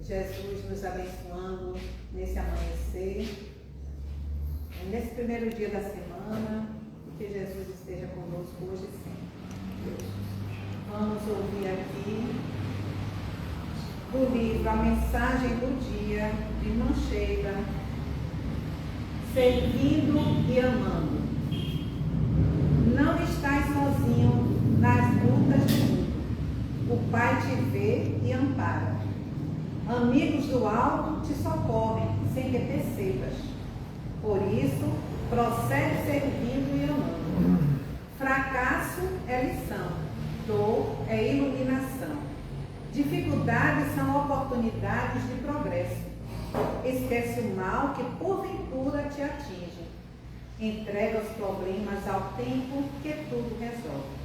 Jesus nos abençoando nesse amanhecer, nesse primeiro dia da semana, que Jesus esteja conosco hoje e sempre. Vamos ouvir aqui do livro A Mensagem do Dia, de irmã Sheila, Servindo e Amando. Não estás sozinho nas lutas do mundo. O Pai te vê e ampara. Amigos do alto te socorrem sem que percebas. Por isso, prossegue servindo e amando. Fracasso é lição, dor é iluminação. Dificuldades são oportunidades de progresso. Esquece o mal que porventura te atinge. Entrega os problemas ao tempo que tudo resolve.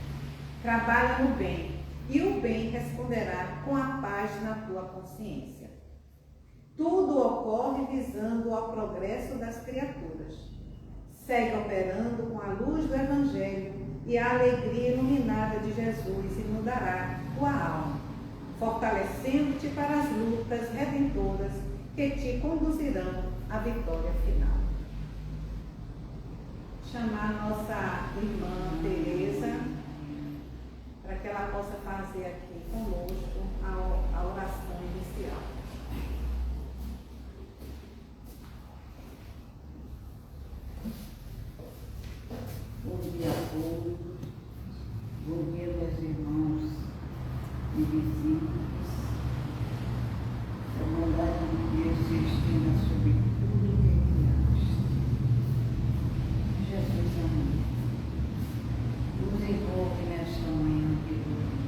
Trabalha no bem, e o bem responderá com a paz na tua consciência. Tudo ocorre visando ao progresso das criaturas. Segue operando com a luz do Evangelho e a alegria iluminada de Jesus inundará tua alma, fortalecendo-te para as lutas redentoras que te conduzirão à vitória final. Chamar nossa irmã Tereza para que ela possa fazer aqui conosco a oração inicial. Bom dia a todos, bom dia meus irmãos e vizinhos. A bondade de Deus se estenda sobre tudo que criaste. Jesus amado, nos envolve nesta manhã de hoje.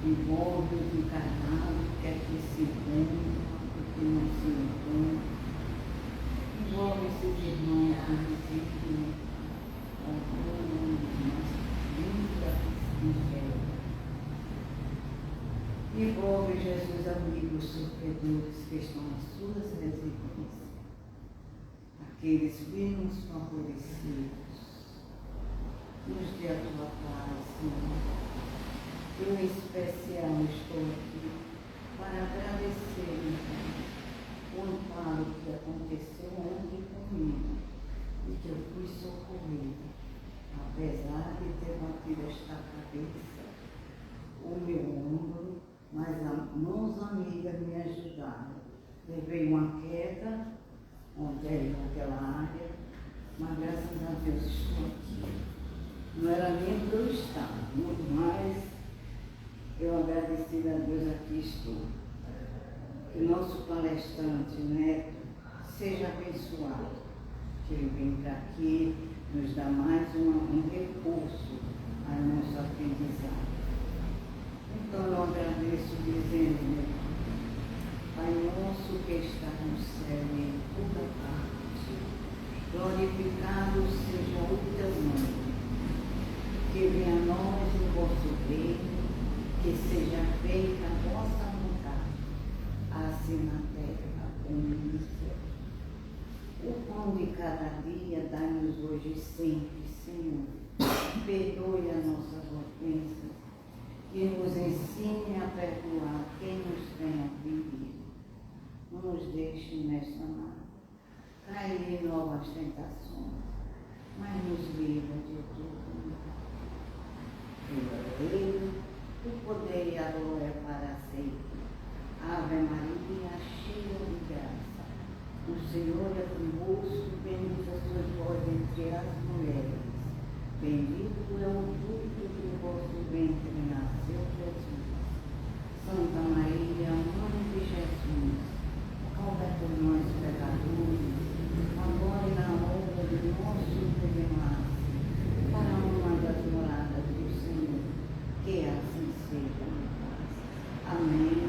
Envolve os encarnados, quer que se encontrem, que não se encontrem. Envolve esses irmãos que visitam algumas lindas singelas. Envolve, Jesus, amigos sofredores que estão nas suas residências, aqueles menos favorecidos. Nos dê a tua paz, Senhor. Eu, em especial, estou aqui para agradecer, então, o amparo que aconteceu ontem comigo e que eu fui socorrida, apesar de ter batido esta cabeça, o meu ombro, mas as mãos amigas me ajudaram. Levei uma queda ontem naquela área, mas graças a Deus estou aqui. Não era nem para eu estar, muito mais eu agradecido a Deus aqui estou. Que o nosso palestrante Neto seja abençoado, que ele vem para aqui, nos dá mais um recurso ao nosso aprendizado. Então eu agradeço dizendo, meu Pai nosso que está no céu e em toda parte, glorificado seja o teu nome, que venha a nós o vosso reino, que seja feita a vossa assim na terra como no céu. O pão de cada dia dá-nos hoje e sempre, Senhor. Perdoe as nossas ofensas e nos ensine a perdoar quem nos tem ofendido. Não nos deixe nesta nada cair em novas tentações, mas nos livra de tudo. O reino, o poder e a glória para sempre. Ave Maria, cheia de graça, o Senhor é convosco, bendita sois vós entre as mulheres, bendito é o fruto do vosso ventre, nasceu Jesus. Santa Maria, Mãe de Jesus, rogai por nós pecadores, agora e na hora do nosso enfermar, para a honra das moradas do Senhor, que assim seja. Amém.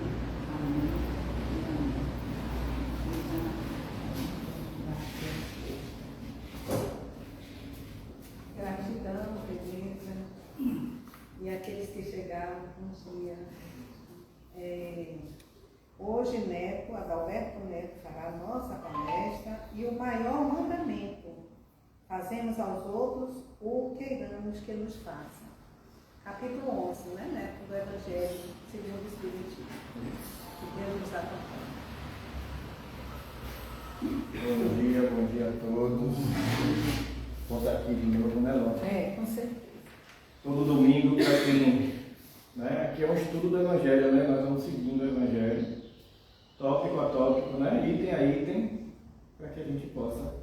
Gratidão, Tereza, e aqueles que chegaram, bom dia. Hoje, Neto, Adalberto Neto, fará a nossa palestra e o maior mandamento: fazemos aos outros o queiramos que nos façam. Capítulo 11, né, Neto, do Evangelho segundo o Espiritismo. Bom dia a todos. Vou estar aqui de novo, né, Ló? Com certeza. Todo domingo, para quem. Né, aqui é um estudo do Evangelho, né? Nós vamos seguindo o Evangelho, tópico a tópico, né? Item a item, para que a gente possa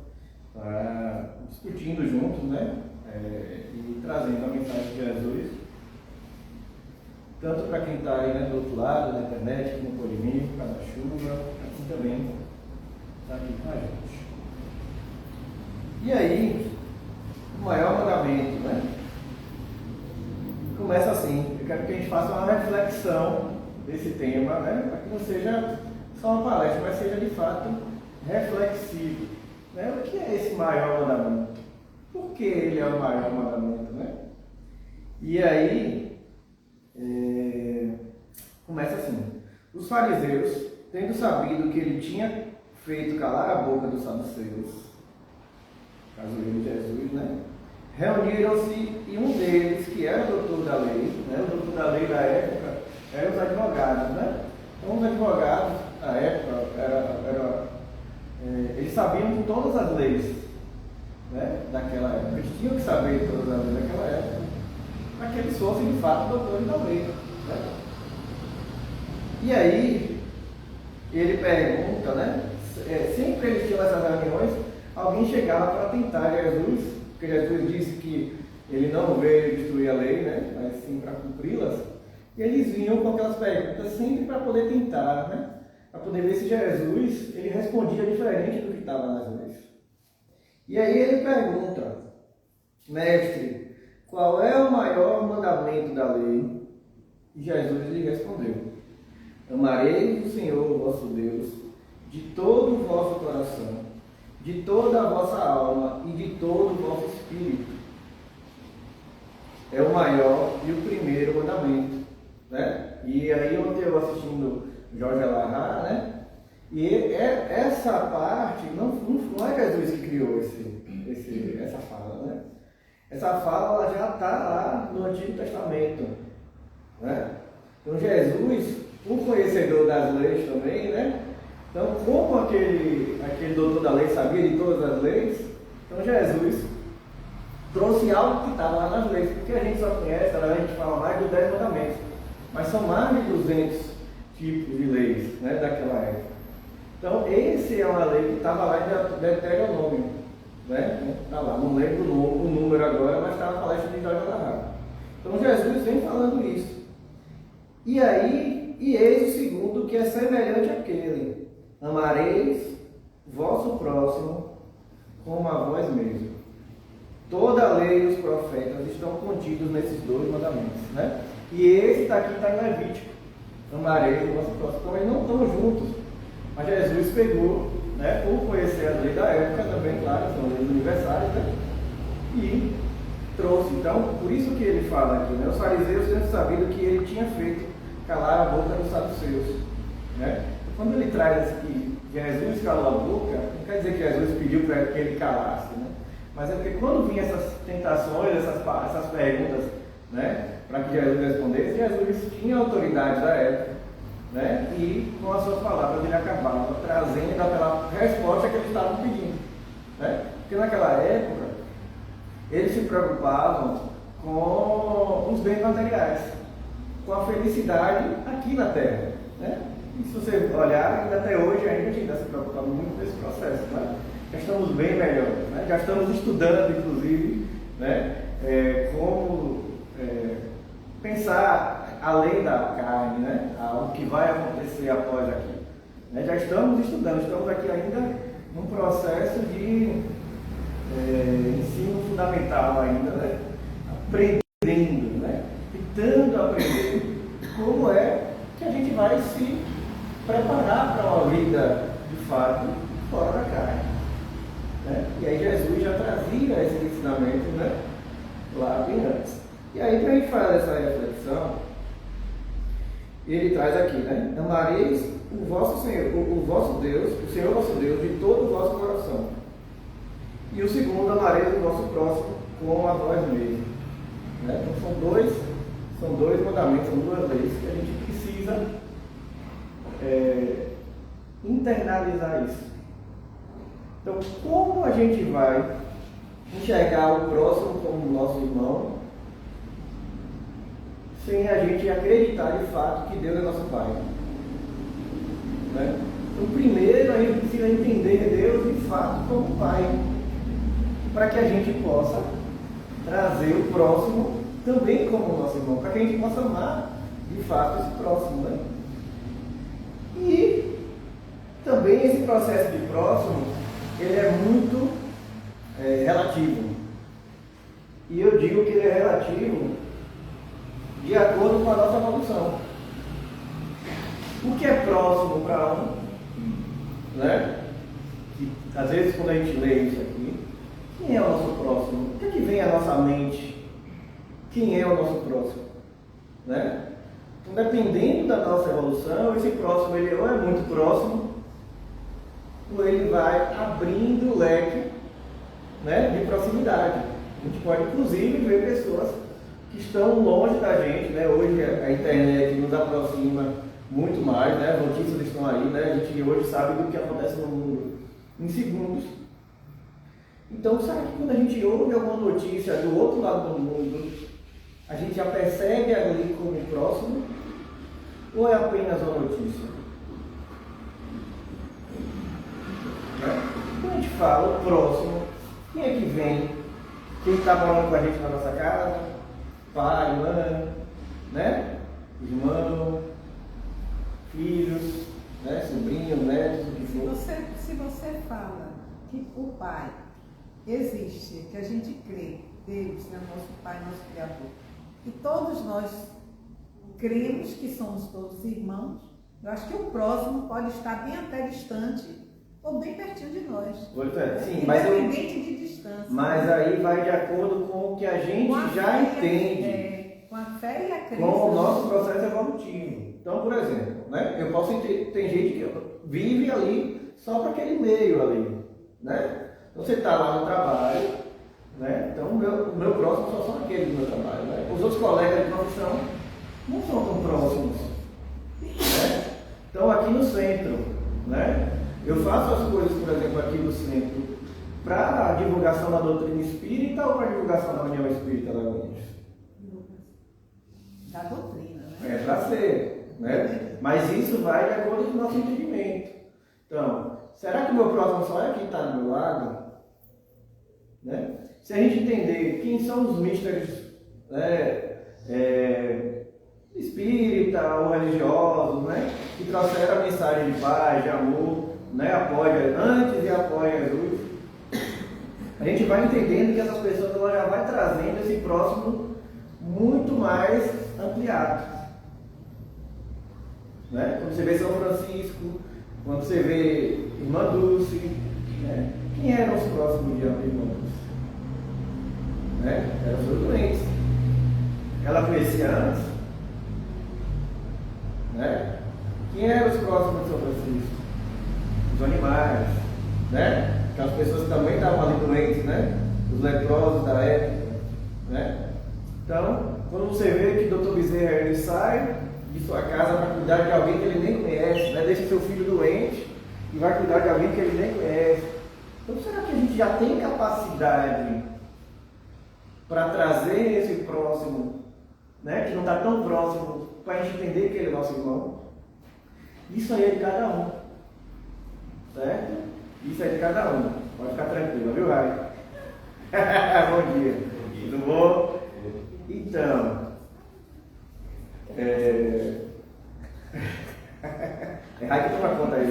estar discutindo juntos, né? E trazendo a mensagem de Jesus, tanto para quem está aí, né, do outro lado, na internet, que não pode vir, por causa da chuva, aqui também está aqui com a gente. E aí, o maior mandamento, né? Começa assim. Eu quero que a gente faça uma reflexão desse tema, né? Para que não seja só uma palestra, mas seja de fato reflexivo, né? O que é esse maior mandamento? Por que ele é o maior mandamento, né? E aí, começa assim. Os fariseus, tendo sabido que ele tinha feito calar a boca dos saduceus, caso ele, Jesus, né? Reuniram-se e um deles, que era o doutor da lei, né? O doutor da lei da época, eram os advogados, né? Então, os advogados da época, eles sabiam de todas as leis, né? Daquela época. Eles tinham que saber de todas as leis daquela época, para que eles fossem de fato doutores da lei, né? E aí, ele pergunta, né? Sempre eles tinham essas reuniões, alguém chegava para tentar Jesus, porque Jesus disse que ele não veio destruir a lei, né? Mas sim para cumpri-las. E eles vinham com aquelas perguntas sempre para poder tentar, né? Para poder ver se Jesus ele respondia diferente do que estava nas leis. E aí ele pergunta: mestre, qual é o maior mandamento da lei? E Jesus lhe respondeu: amareis o Senhor vosso Deus de todo o vosso coração, de toda a vossa alma e de todo o vosso espírito. É o maior e o primeiro mandamento, né? E aí ontem eu assistindo Jorge Alahá, né? E essa parte não é Jesus que criou essa fala, né? Essa fala ela já está lá no Antigo Testamento, né? Então Jesus, um conhecedor das leis também, né? Então, como aquele doutor da lei sabia de todas as leis, então Jesus trouxe algo que estava lá nas leis, porque a gente só conhece, a gente fala mais dos 10 mandamentos, mas são mais de 200 tipos de leis, né, daquela época. Então, esse é uma lei que estava lá em Deuteronômio, né? Está lá, não lembro o número agora, mas está na palestra de Jorge Alahá. Então, Jesus vem falando isso. E aí, eis o segundo, que é semelhante àquele: amareis vosso próximo como a vós mesmo. Toda a lei e os profetas estão contidos nesses dois mandamentos, né? E esse daqui está em Levítico: amareis o vosso próximo. Então eles não estão juntos, mas Jesus pegou, né, por conhecer a lei da época também, claro, são leis universais, né? E trouxe. Então, por isso que ele fala aqui, né? Os fariseus tendo sabido que ele tinha feito calar a boca dos saduceus, né? Quando ele traz que Jesus calou a boca, não quer dizer que Jesus pediu para que ele calasse, né? Mas é porque quando vinham essas tentações, essas perguntas, né, para que Jesus respondesse, Jesus tinha a autoridade da época, né? E com as suas palavras ele acabava trazendo aquela resposta que eles estavam pedindo, né? Porque naquela época eles se preocupavam com os bens materiais, com a felicidade aqui na terra, né? E se você olhar, ainda até hoje a gente ainda se preocupa muito com esse processo, né? Já estamos bem melhores, né? Já estamos estudando, inclusive, né? Como pensar além da carne, né? O que vai acontecer após aqui, né? Já estamos estudando, estamos aqui ainda num processo de ensino fundamental ainda, né? Aprendendo, né? Tentando aprender como é que a gente vai se preparar para uma vida de fato fora da carne, né? E aí Jesus já trazia esse ensinamento, né, lá bem antes. E aí, para a gente fazer essa reflexão, ele traz aqui, né? Amareis o vosso Senhor, o vosso Deus, o Senhor vosso Deus, de todo o vosso coração. E o segundo, amareis o vosso próximo como a vós mesmos, né? Então são dois mandamentos, são duas leis que a gente precisa internalizar isso. Então, como a gente vai enxergar o próximo como nosso irmão sem a gente acreditar de fato que Deus é nosso Pai? Né? Então, primeiro a gente precisa entender Deus de fato como Pai, para que a gente possa trazer o próximo também como nosso irmão, para que a gente possa amar de fato esse próximo, né? E também esse processo de próximo, ele é muito relativo. E eu digo que ele é relativo de acordo com a nossa evolução. O que é próximo para um, né? Que, às vezes quando a gente lê isso aqui, quem é o nosso próximo? O que é que vem à nossa mente? Quem é o nosso próximo? Né? Então, dependendo da nossa evolução, esse próximo ele ou é muito próximo, ou ele vai abrindo o leque, né, de proximidade. A gente pode inclusive ver pessoas que estão longe da gente, né? Hoje a internet nos aproxima muito mais, né? As notícias estão aí, né? A gente hoje sabe do que acontece no mundo em segundos. Então, sabe que quando a gente ouve alguma notícia do outro lado do mundo, a gente já percebe ali como próximo, ou é apenas uma notícia? Né? Quando a gente fala o próximo, quem é que vem? Quem está morando com a gente na nossa casa? Pai, mãe, né? Irmão, filhos, né? Sobrinhos, netos, o que for. Se você fala que o Pai existe, que a gente crê, Deus é nosso Pai, nosso Criador, e todos nós cremos que somos todos irmãos, eu acho que o próximo pode estar bem até distante ou bem pertinho de nós. Pois é, sim, independente de distância. Mas aí vai de acordo com o que a gente já entende. Com a fé e a crença. Com o nosso processo evolutivo. Então, por exemplo, né, eu posso ter, tem gente que vive ali só para aquele meio ali, né? Então, você está lá no trabalho, né? Então o meu próximo só são aqueles do meu trabalho, né? Os outros colegas de profissão não são tão próximos, né? Então, aqui no centro, né? Eu faço as coisas, por exemplo, aqui no centro para a divulgação da doutrina espírita ou para a divulgação da União Espírita da União? Da doutrina, né? É para ser, né? Mas isso vai de acordo com o nosso entendimento. Então, será que o meu próximo só é quem está do meu lado? Né? Se a gente entender quem são os místicos, né, espírita ou religiosos, né, que trouxeram a mensagem de paz, de amor, né, apoia antes e apoia Jesus, a gente vai entendendo que essas pessoas elas já vai trazendo esse próximo muito mais ampliado. Né? Quando você vê São Francisco, quando você vê Irmã Dulce, né? Quem eram os próximos de Irmã Dulce? Né? Eram os doentes. Ela conhecia antes? Né? Quem eram os próximos de São Francisco? Os animais, né? Aquelas pessoas que também estavam ali doentes, né? Os leprosos da época, né? Então, quando você vê que o Dr. Bezerra ele sai de sua casa para cuidar de alguém que ele nem conhece, né? Deixa seu filho doente e vai cuidar de alguém que ele nem conhece. Então, será que a gente já tem capacidade para trazer esse próximo, né? Que não está tão próximo, para a gente entender que ele é nosso irmão? Isso aí é de cada um, certo? Isso é de cada um. Pode ficar tranquilo, viu, Rai? Bom dia. Tudo bom? Então, Rai que toma conta aí.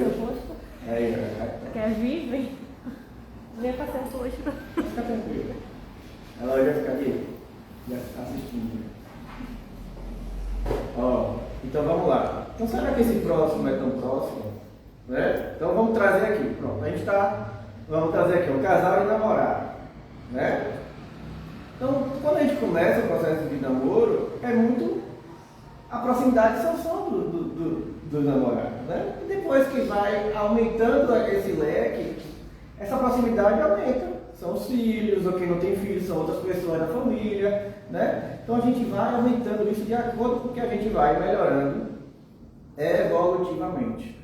Aí, Quer vir? Vem. Vem passar o posto. Fica tranquilo. Ela hoje vai ficar aqui, já está assistindo. Ó, então vamos lá. Então será que esse próximo é tão próximo? Né? Então vamos trazer aqui. Pronto, a gente está. Vamos trazer aqui um casal e namorado. Né? Então, quando a gente começa o processo de namoro, é muito a proximidade só do namorado, né? E depois que vai aumentando esse leque, essa proximidade aumenta. São os filhos, ou quem não tem filhos, são outras pessoas da família, né? Então a gente vai aumentando isso de acordo com que a gente vai melhorando evolutivamente.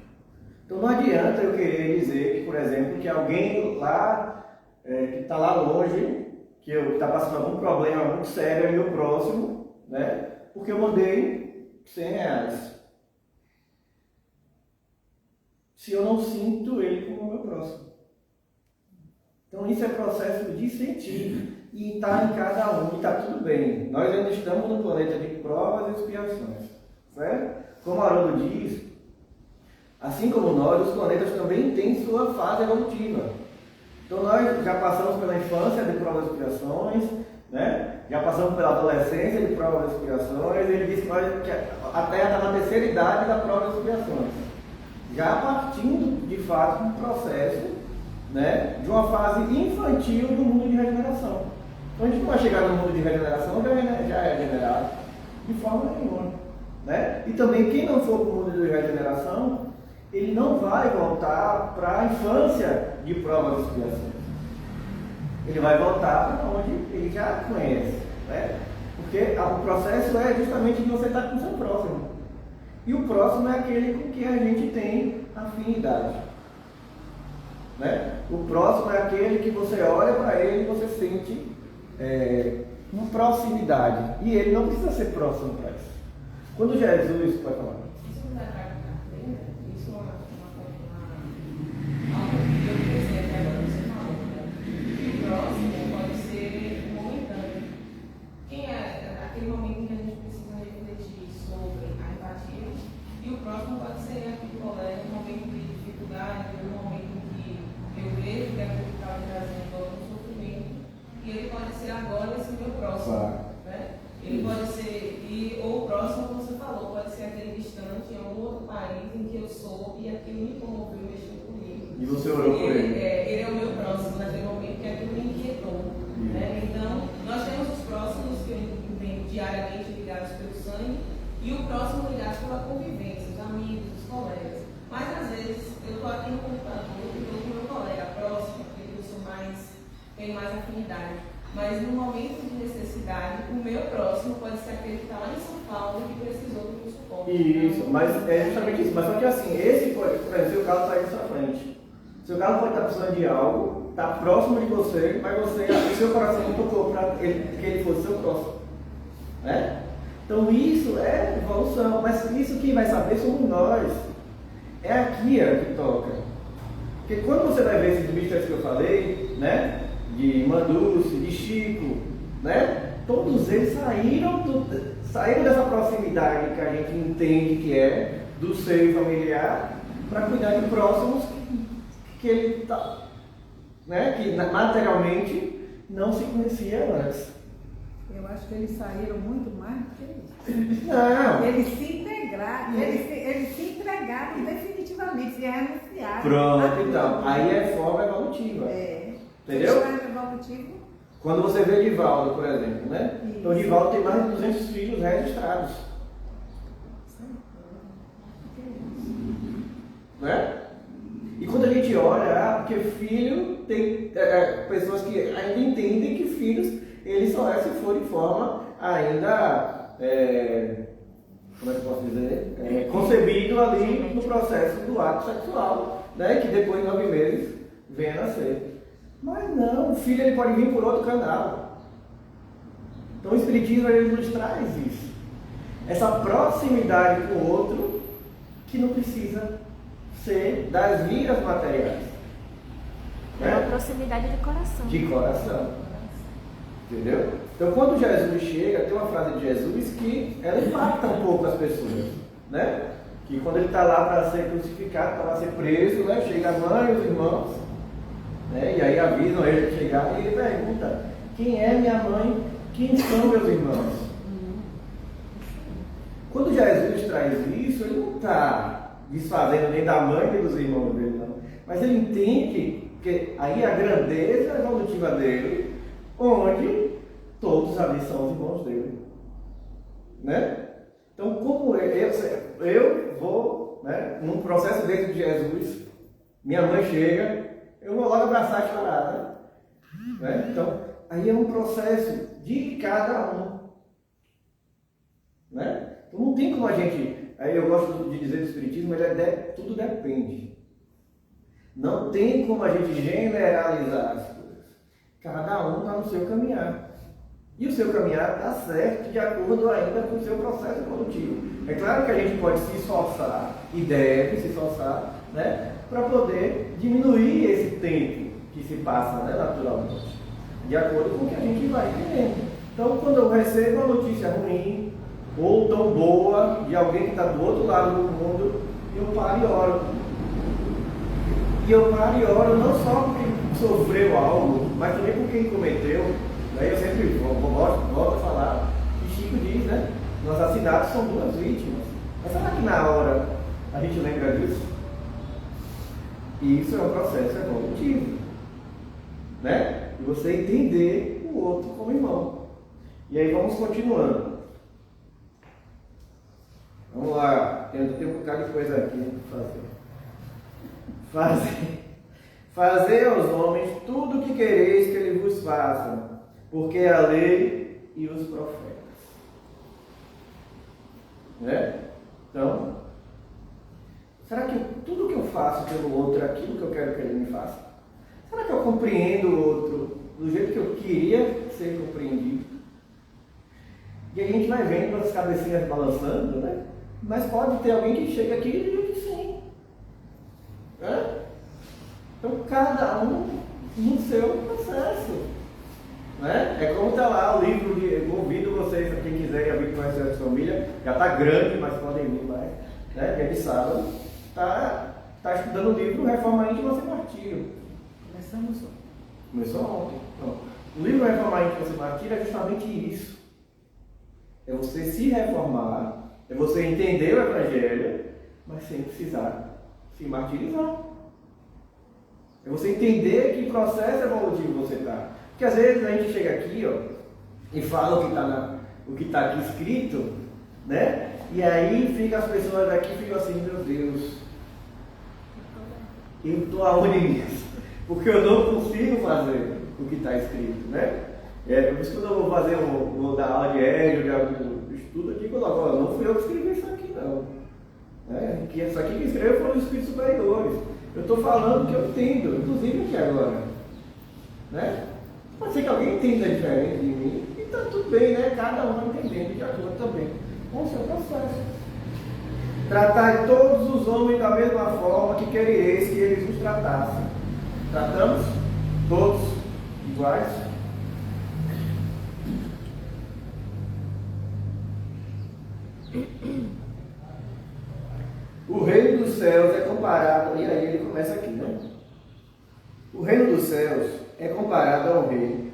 Então não adianta eu querer dizer que, por exemplo, que alguém lá, que está lá longe, que está passando algum problema muito sério é meu próximo, né? Porque eu mandei R$100. Se eu não sinto ele como meu próximo. Então isso é processo de sentir e está em cada um, e está tudo bem. Nós ainda estamos no planeta de provas e expiações, certo? Como Haroldo diz, assim como nós, os planetas também têm sua fase evolutiva. Então nós já passamos pela infância de provas e expiações, né? Já passamos pela adolescência de provas e expiações, ele diz que a Terra está na terceira idade da prova e expiações. Já partindo, de fato, um processo, né, de uma fase infantil do mundo de regeneração. Então a gente não vai chegar no mundo de regeneração já é regenerado, de forma nenhuma. Né? E também quem não for para o mundo de regeneração, ele não vai voltar para a infância de provas e expiações. Ele vai voltar para onde ele já conhece. Né? Porque o processo é justamente de você estar com o seu próximo. E o próximo é aquele com que a gente tem afinidade. Né? O próximo é aquele que você olha para ele e você sente uma proximidade. E ele não precisa ser próximo para isso. Quando Jesus... Pode falar. Isso não dá para isso é algo que eu pensei até agora você falou, né? Que o próximo pode ser momentâneo. Quem é aquele momento em que a gente precisa refletir sobre a empatia, e o próximo pode ser aquele colega, um momento de dificuldade, um momento em que eu vejo que aquilo está me trazendo algum sofrimento, e ele pode ser agora esse meu próximo. Claro. Né? Ele pode ser, ou o próximo, como você falou, pode ser aquele distante em algum outro país em que eu sou e aquilo me comoveu, mexeu comigo. E você orou por ele? Ele é o meu próximo naquele momento que aquilo me inquietou. Né? Então, nós temos os próximos que eu entendo diariamente ligados pelo sangue e o próximo ligado pela convivência, os amigos, os colegas. Mas às vezes eu estou aqui no computador e estou com o meu colega próximo, porque eu sou tenho mais afinidade. Mas no momento de necessidade, o meu próximo pode ser aquele que está lá em São Paulo e que precisou do meu suporte. Isso, mas é justamente isso. Mas só que assim, esse pode, por exemplo, seu carro está aí na sua frente. Seu carro pode estar precisando de algo, está próximo de você, mas o seu coração não tocou para que ele fosse seu próximo. Né? Então isso é evolução, mas isso quem vai saber somos nós. É aqui que toca. Porque quando você vai ver esses bichos que eu falei, né? De Manduce, de Chico, né? Todos eles saíram dessa proximidade que a gente entende que é do seio familiar para cuidar de próximos que ele tá, né? Que materialmente não se conhecia antes. Eu acho que eles saíram muito mais do que isso. Não. Eles se integraram, eles se entregaram definitivamente, se renunciaram. Pronto, então. Aí é forma evolutiva. Entendeu? Quando você vê Divaldo, por exemplo, né? Isso. Então Divaldo tem mais de 200 filhos registrados. Né? E quando a gente olha, porque filho tem pessoas que ainda entendem que filhos, eles só se for de forma ainda, como é que eu posso dizer? Concebido ali no processo do ato sexual, né? Que depois de 9 meses vem a nascer. Mas não, o filho ele pode vir por outro canal. Então o Espiritismo ele nos traz isso. Essa proximidade com o outro que não precisa ser das vias materiais. É uma proximidade de coração. De coração. Entendeu? Então quando Jesus chega, tem uma frase de Jesus que ela impacta um pouco as pessoas. Né? Que quando ele está lá para ser crucificado, para ser preso, né? Chega a mãe e os irmãos. Né? E aí avisam ele de chegar e ele pergunta: quem é minha mãe? Quem são meus irmãos? Quando Jesus traz isso, ele não está desfazendo nem da mãe nem dos irmãos dele, não. Mas ele entende que aí a grandeza evolutiva dele, onde todos ali são os irmãos dele. Né? Então, como eu vou, né, num processo dentro de Jesus, minha mãe chega, eu vou logo abraçar e chorar, né? Então, aí é um processo de cada um, né? Então não tem como a gente, aí eu gosto de dizer do Espiritismo, tudo depende. Não tem como a gente generalizar as coisas. Cada um está no seu caminhar. E o seu caminhar está certo de acordo ainda com o seu processo evolutivo. É claro que a gente pode se esforçar, e deve se esforçar, né, para poder diminuir esse tempo que se passa, né, naturalmente, de acordo com o que a gente vai entendendo. Então, quando eu recebo uma notícia ruim, ou tão boa, de alguém que está do outro lado do mundo, eu paro e oro. E eu paro e oro não só porque sofreu algo, mas também porque ele cometeu. Daí eu sempre volto a falar, e Chico diz, né? No assassinato são 2 vítimas. Mas será que na hora a gente lembra disso? E isso é um processo evolutivo, né? E você entender o outro como irmão. E aí vamos continuando. Vamos lá, tem um bocado de coisa aqui para fazer. Fazer aos homens tudo o que quereis que eles vos façam, porque é a lei e os profetas. Né? Então, será que tudo que eu faço pelo outro é aquilo que eu quero que ele me faça? Será que eu compreendo o outro do jeito que eu queria ser compreendido? E aí a gente vai vendo as cabecinhas balançando, né? Mas pode ter alguém que chega aqui e diz que sim. Né? Então, cada um no seu processo. Né? É como está lá o livro, convido vocês, para quem quiser ir abrir conhecer a família, já está grande, mas podem vir mais, né? Que é de sábado, está estudando o livro Reforma Íntima Sem Martírio. Começamos ontem. Começou ontem. Então, o livro Reforma Íntima Sem Martírio é justamente isso. É você se reformar, é você entender o Evangelho, mas sem precisar se martirizar. É você entender que processo evolutivo você está. Porque às vezes a gente chega aqui, ó, e fala o que está aqui escrito, né? E aí fica as pessoas aqui ficam assim, meu Deus, eu estou aonde nisso? Porque eu não consigo fazer o que está escrito, né? Por isso que quando eu vou dar aula de Hélio, de algum estudo, eu digo logo, não fui eu que escrevi isso aqui não. Né? Que isso aqui que escreveu foram os espíritos superiores. Eu estou falando o que eu entendo, inclusive aqui agora. Né? Pode ser que alguém entenda diferente de mim, e está tudo bem, né? Cada um entendendo de acordo também com o seu processo. Tratai todos os homens da mesma forma que quereis que eles os tratassem. Tratamos todos iguais? O reino dos céus é comparado, e aí ele começa aqui, né? O reino dos céus é comparado ao rei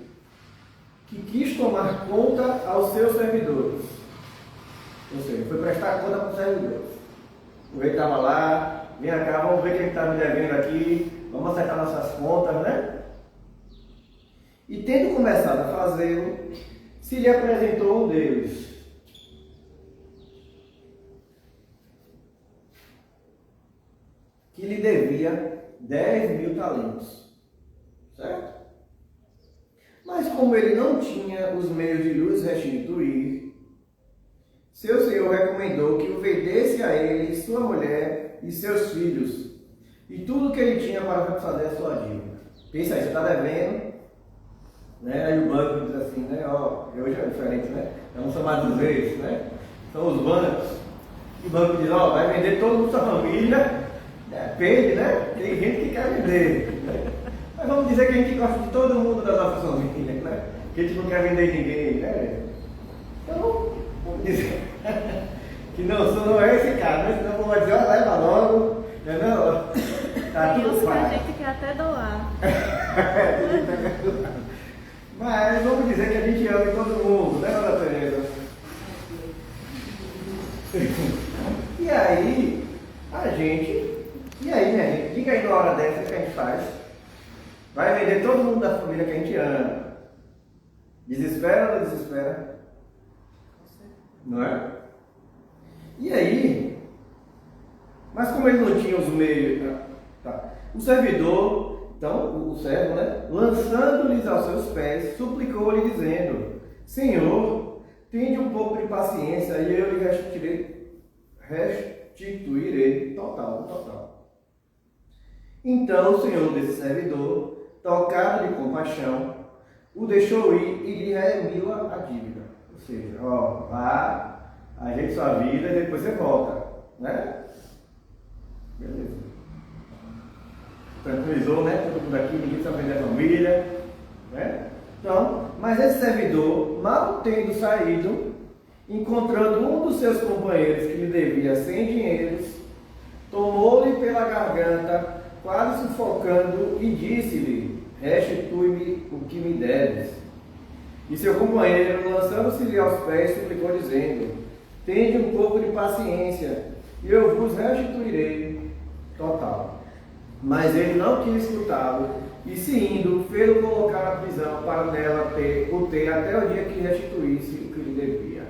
que quis tomar conta aos seus servidores. Ou seja, foi prestar conta para os servidores. O rei estava lá, vem cá, vamos ver quem está me devendo aqui, vamos acertar nossas contas, né? E tendo começado a fazê-lo, se lhe apresentou um deles. Que lhe devia 10.000 talentos. Certo? Mas como ele não tinha os meios de lhes restituir, seu senhor recomendou que o vendesse a ele, sua mulher e seus filhos, e tudo que ele tinha para fazer a sua dívida. Pensa aí, você está devendo, né? Aí o banco diz assim, né? Ó, hoje é diferente, né? Não são mais dos reis, né? São os bancos. E o banco diz, ó, vai vender todo mundo da sua família. Depende, né? Tem gente que quer vender. Né? Mas vamos dizer que a gente gosta de todo mundo da nossa família, né? Que a gente não quer vender ninguém, né? Então, vamos dizer que não é esse caso, né? Senão vamos dizer, ó, leva logo, entendeu? Tá Tem tudo uns que a fácil. gente quer até doar. Mas vamos dizer que a gente ama todo mundo, né, Dona Tereza? E aí, minha gente, diga aí na hora dessa o que a gente faz. Vai vender todo mundo da família que a gente ama. Desespera ou não desespera? Não é? E aí, mas como ele não tinha os meios, tá. O servidor, então, o servo, né, lançando-lhes aos seus pés, suplicou-lhe dizendo, Senhor, tende um pouco de paciência e eu lhe restituirei total. Então o senhor desse servidor, tocado de compaixão, o deixou ir e lhe reemiu a dívida. Ou seja, ó, vá, ajeite sua vida e depois você volta, né? Beleza. Tranquilizou, né? Todo mundo aqui, ninguém precisa vender a família, né? Então, mas esse servidor, mal tendo saído, encontrando um dos seus companheiros que lhe devia 100 dinheiros, tomou-lhe pela garganta, quase sufocando, e disse-lhe: restitui-me o que me deves. E seu companheiro, lançando-se-lhe aos pés, suplicou, dizendo: tende um pouco de paciência, e eu vos restituirei total. Mas ele não quis escutá-lo, e se indo, fez-o colocar na prisão, para nela o ter até o dia que restituísse o que lhe devia.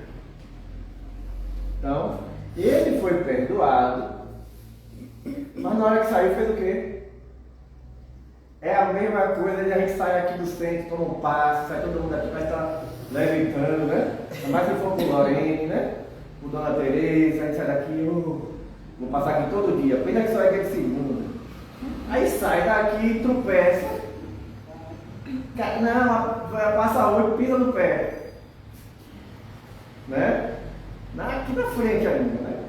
Então, ele foi perdoado, mas na hora que saiu fez o quê? É a mesma coisa de a gente sair aqui do centro, toma um passe, sai todo mundo aqui, vai estar levitando, né? Ainda mais se for com Lorene, né? Com Dona Tereza, a gente sai daqui, vou passar aqui todo dia, pena que só é aquele segundo. Aí sai daqui, tropeça, não, passa o olho, pisa no pé, né? Aqui na frente ainda, né?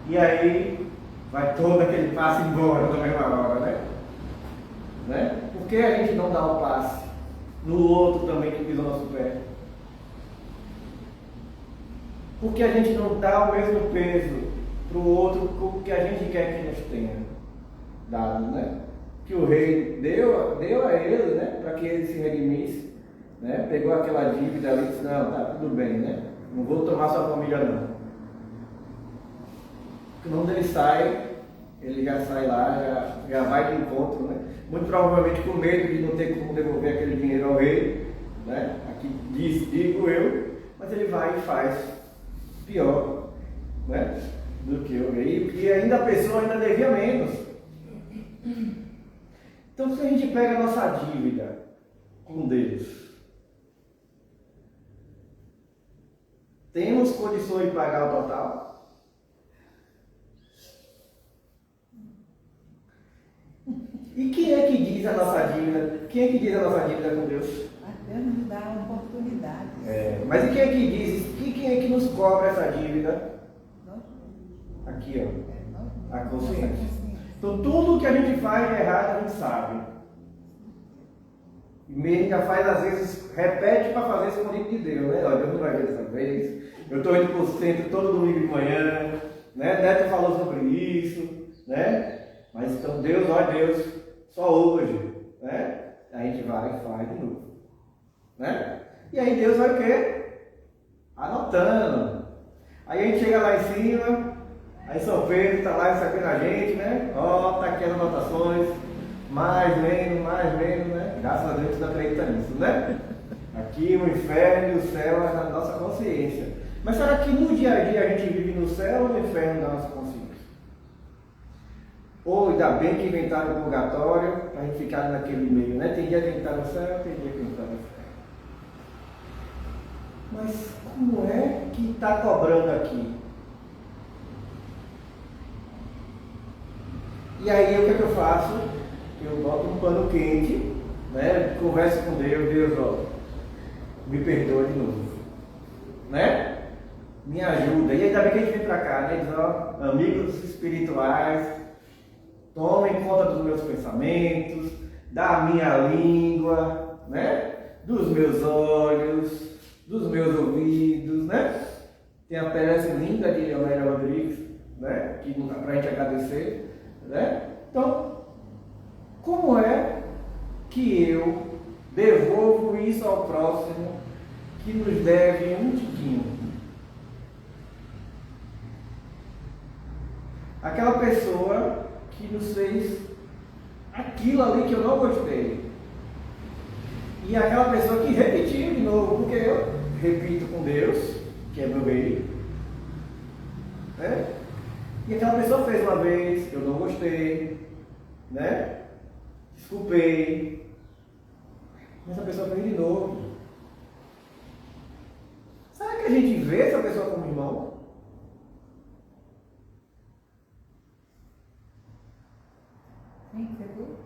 E aí vai todo aquele passe embora na mesma hora, né? Por que a gente não dá o passe no outro também que pisa o nosso pé? Por que a gente não dá o mesmo peso para o outro que a gente quer que nos tenha dado, né? Que o rei deu a ele, né? Para que ele se redimisse, né? Pegou aquela dívida ali e disse: não, tá tudo bem, né? Não vou tomar sua família não. Quando ele sai, ele já sai lá, já vai de encontro, né? Muito provavelmente com medo de não ter como devolver aquele dinheiro ao rei, né? Aqui digo eu, mas ele vai e faz pior, né? Do que o rei, e ainda a pessoa ainda devia menos. Então, se a gente pega a nossa dívida com Deus, temos condições de pagar o total? E quem é que diz a nossa dívida? Quem é que diz a nossa dívida com Deus? Até nos dá uma oportunidade. Mas e quem é que diz? Quem é que nos cobra essa dívida? Aqui, ó. A consciência. Então tudo que a gente faz de errado a gente sabe. E mesmo já faz, às vezes, repete para fazer escondido de Deus, né? Ó, Deus não vai ver dessa vez. Eu estou indo para o centro todo domingo de manhã, né? Neto falou sobre isso, né? Mas então Deus, ó Deus, só hoje, né? A gente vai e faz de novo, né? E aí Deus vai o quê? Anotando. Aí a gente chega lá em cima, aí São Pedro está lá recebendo a gente, né? Ó, tá aqui as anotações, mais menos, né? Graças a Deus não acredita nisso, né? Aqui o inferno e o céu é na nossa consciência. Mas será que no dia a dia a gente vive no céu ou no inferno da nossa consciência? Ou ainda bem que inventaram o purgatório para a gente ficar naquele meio, né? Tem dia que a gente está no céu, tem dia que a gente está no inferno. Mas como é que está cobrando aqui? E aí o que é que eu faço? Eu boto um pano quente, né? Converso com Deus, ó, me perdoa de novo, né? Me ajuda. E ainda bem que a gente vem para cá, né? Diz, ó, amigos espirituais, tomem conta dos meus pensamentos, da minha língua, né? Dos meus olhos, dos meus ouvidos, né? Tem a peça linda de Amélia Rodrigues, né? Que para a gente agradecer, né? Então, como é que eu devolvo isso ao próximo que nos deve um tiquinho? Aquela pessoa que nos fez aquilo ali que eu não gostei. E aquela pessoa que repetiu de novo, porque eu repito com Deus, que é meu rei, né? E aquela pessoa fez uma vez, eu não gostei, né? Desculpei, mas a pessoa fez de novo. Será que a gente vê essa pessoa como irmão? Quem que pegou?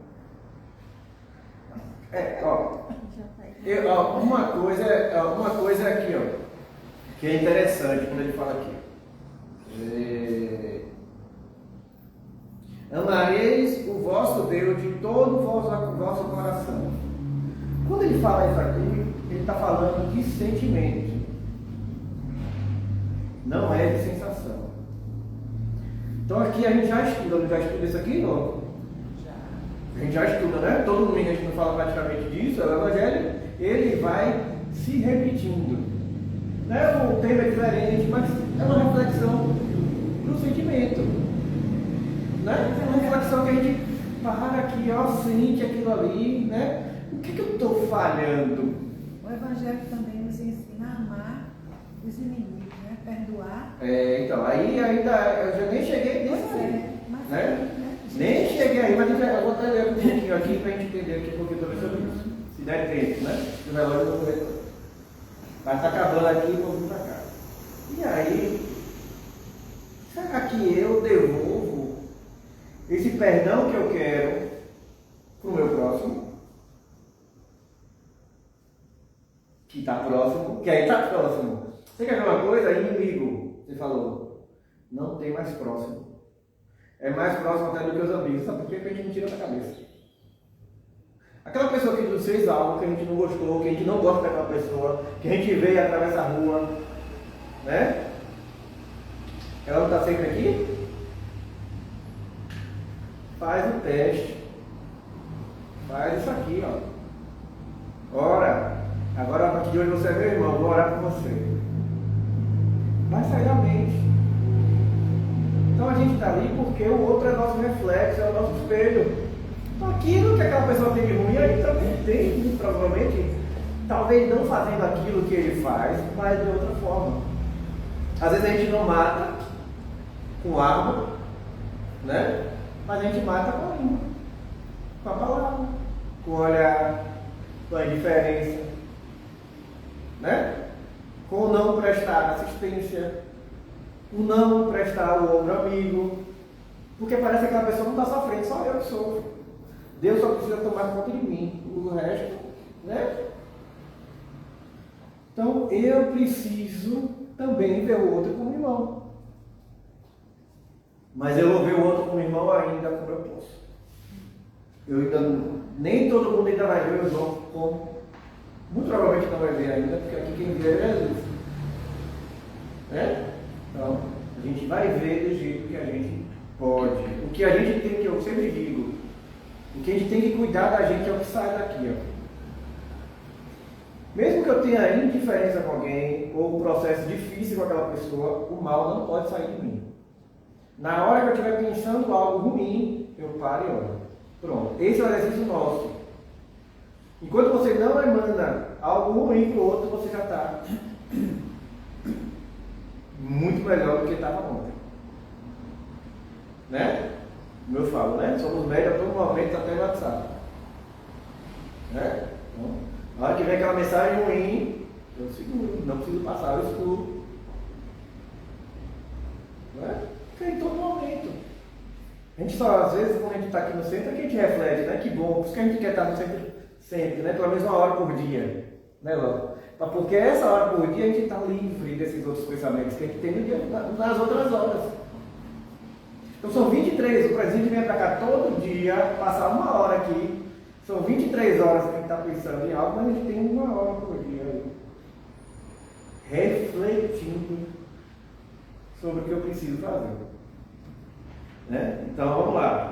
Uma coisa aqui, ó, que é interessante quando ele fala aqui. Amareis o vosso Deus de todo o vosso coração. Quando ele fala isso aqui, ele está falando de sentimento, não é de sensação. Então aqui a gente já estuda isso aqui, não? A gente já estuda, né? Todo domingo a gente não fala praticamente disso, o Evangelho, ele vai se repetindo. Né? O tema é diferente, mas é uma reflexão do sentimento. Né? É uma reflexão que a gente para aqui, ó, sente aquilo ali, né? O que eu estou falhando? O Evangelho também nos ensina a amar os inimigos, né? Perdoar. Então, aí ainda eu já nem cheguei nesse ponto, né? Nem cheguei aí, mas eu vou até ler um pouquinho aqui para a gente entender aqui um pouquinho sobre isso. Se der tempo, né? O relógio não vai. Mas está acabando aqui e vou vir para cá. E aí, será que eu devolvo esse perdão que eu quero para o meu próximo? Que está próximo, que aí está próximo. Você quer ver uma coisa? Inimigo, você falou, não tem mais próximo. É mais próximo até do que os amigos. Sabe por quê? Porque a gente não tira da cabeça. Aquela pessoa que nos fez algo que a gente não gostou, que a gente não gosta daquela pessoa, que a gente vê e atravessa a rua, né? Ela não está sempre aqui? Faz o teste. Faz isso aqui, ó. Ora. Agora a partir de hoje você é meu irmão, vou orar por você. Vai sair da mente. Então a gente está ali porque o outro é nosso reflexo, é o nosso espelho. Então aquilo que aquela pessoa tem de ruim, a gente também tem, muito provavelmente, talvez não fazendo aquilo que ele faz, mas de outra forma. Às vezes a gente não mata com arma, né? Mas a gente mata com a língua, com a palavra, com o olhar, com a indiferença, né? Com o não prestar assistência, o não prestar o ombro amigo, porque parece que aquela pessoa não está sofrendo, só eu que sofro. Deus só precisa tomar conta de mim, o resto, né? Então eu preciso também ver o outro como irmão. Mas eu vou ver o outro como irmão ainda como eu posso. Eu ainda, nem todo mundo ainda vai ver o irmão como. Muito provavelmente não vai ver ainda, porque aqui quem vê é Jesus. Né? Então, a gente vai ver do jeito que a gente pode. O que a gente tem que, eu sempre digo, o que a gente tem que cuidar da gente é o que sai daqui, ó. Mesmo que eu tenha indiferença com alguém, ou um processo difícil com aquela pessoa, o mal não pode sair de mim. Na hora que eu estiver pensando algo ruim, eu paro e olho. Pronto, esse é o exercício nosso. Enquanto você não emana algo ruim para o outro, você já está muito melhor do que estava ontem. Né? Como eu falo, né? Somos médios a todo momento, até no WhatsApp. Né? Então, na hora que vem aquela mensagem ruim, eu seguro, não preciso passar, eu escuro. Né? Porque em todo momento. A gente só, às vezes, quando a gente está aqui no centro, é que a gente reflete, né? Que bom, por isso que a gente quer estar no centro sempre, né? Pelo menos 1 hora por dia. Né, Ló? Porque essa hora por dia a gente está livre desses outros pensamentos que a gente tem no dia, nas outras horas. Então são 23, o presidente vem para cá todo dia, passar 1 hora aqui. São 23 horas que a gente está pensando em algo, mas a gente tem 1 hora por dia aí. Refletindo sobre o que eu preciso fazer. Né? Então vamos lá.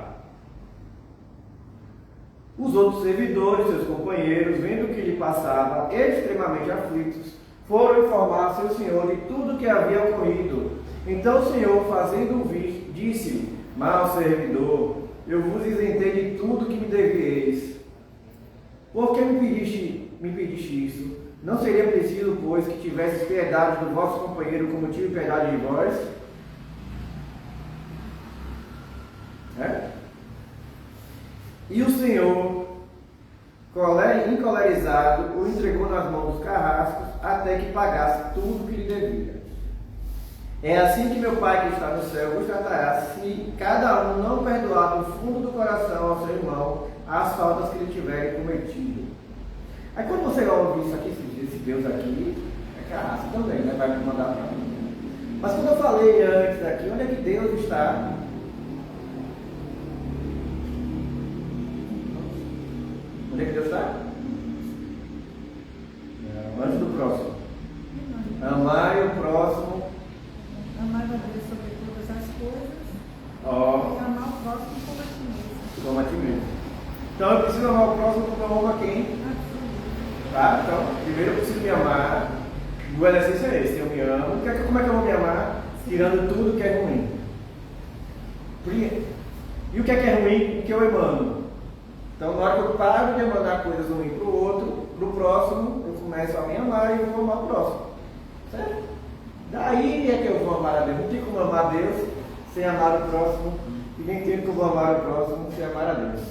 Os outros servidores, seus companheiros, vendo o que lhe passava, extremamente aflitos, foram informar seu senhor de tudo o que havia ocorrido. Então o senhor, fazendo ouvir, disse: mau servidor, eu vos isentei de tudo que me deveis. Por que me pediste isso? Não seria preciso, pois, que tivesses piedade do vosso companheiro, como tive piedade de vós? E o Senhor, encolerizado, o entregou nas mãos dos carrascos, até que pagasse tudo o que lhe devia. É assim que meu Pai que está no céu vos tratará, se cada um não perdoar do fundo do coração ao seu irmão as faltas que ele tiver cometido. Aí quando você vai ouvir isso aqui, esse Deus aqui, é carrasco também, né? Vai me mandar para mim. Mas quando eu falei antes aqui, onde é que Deus está? Onde é que Deus está? Antes do próximo. Amai o próximo. Amar a Deus sobre todas as coisas Ó, e amar o próximo como a ti mesmo. como a ti mesmo. Então eu preciso amar o próximo como eu amo a quem? Tá? Então, primeiro eu preciso me amar. O exercício é esse, eu me amo. Como é que eu vou me amar? Tirando tudo que é ruim. E o que é ruim? O que eu emano. Então, na hora que eu paro de emanar coisas ruins para o outro, para o próximo, eu começo a me amar e eu vou amar o próximo. Certo? Daí é que eu vou amar a Deus. Não tem como amar a Deus sem amar o próximo. E nem tem como amar o próximo sem amar a Deus.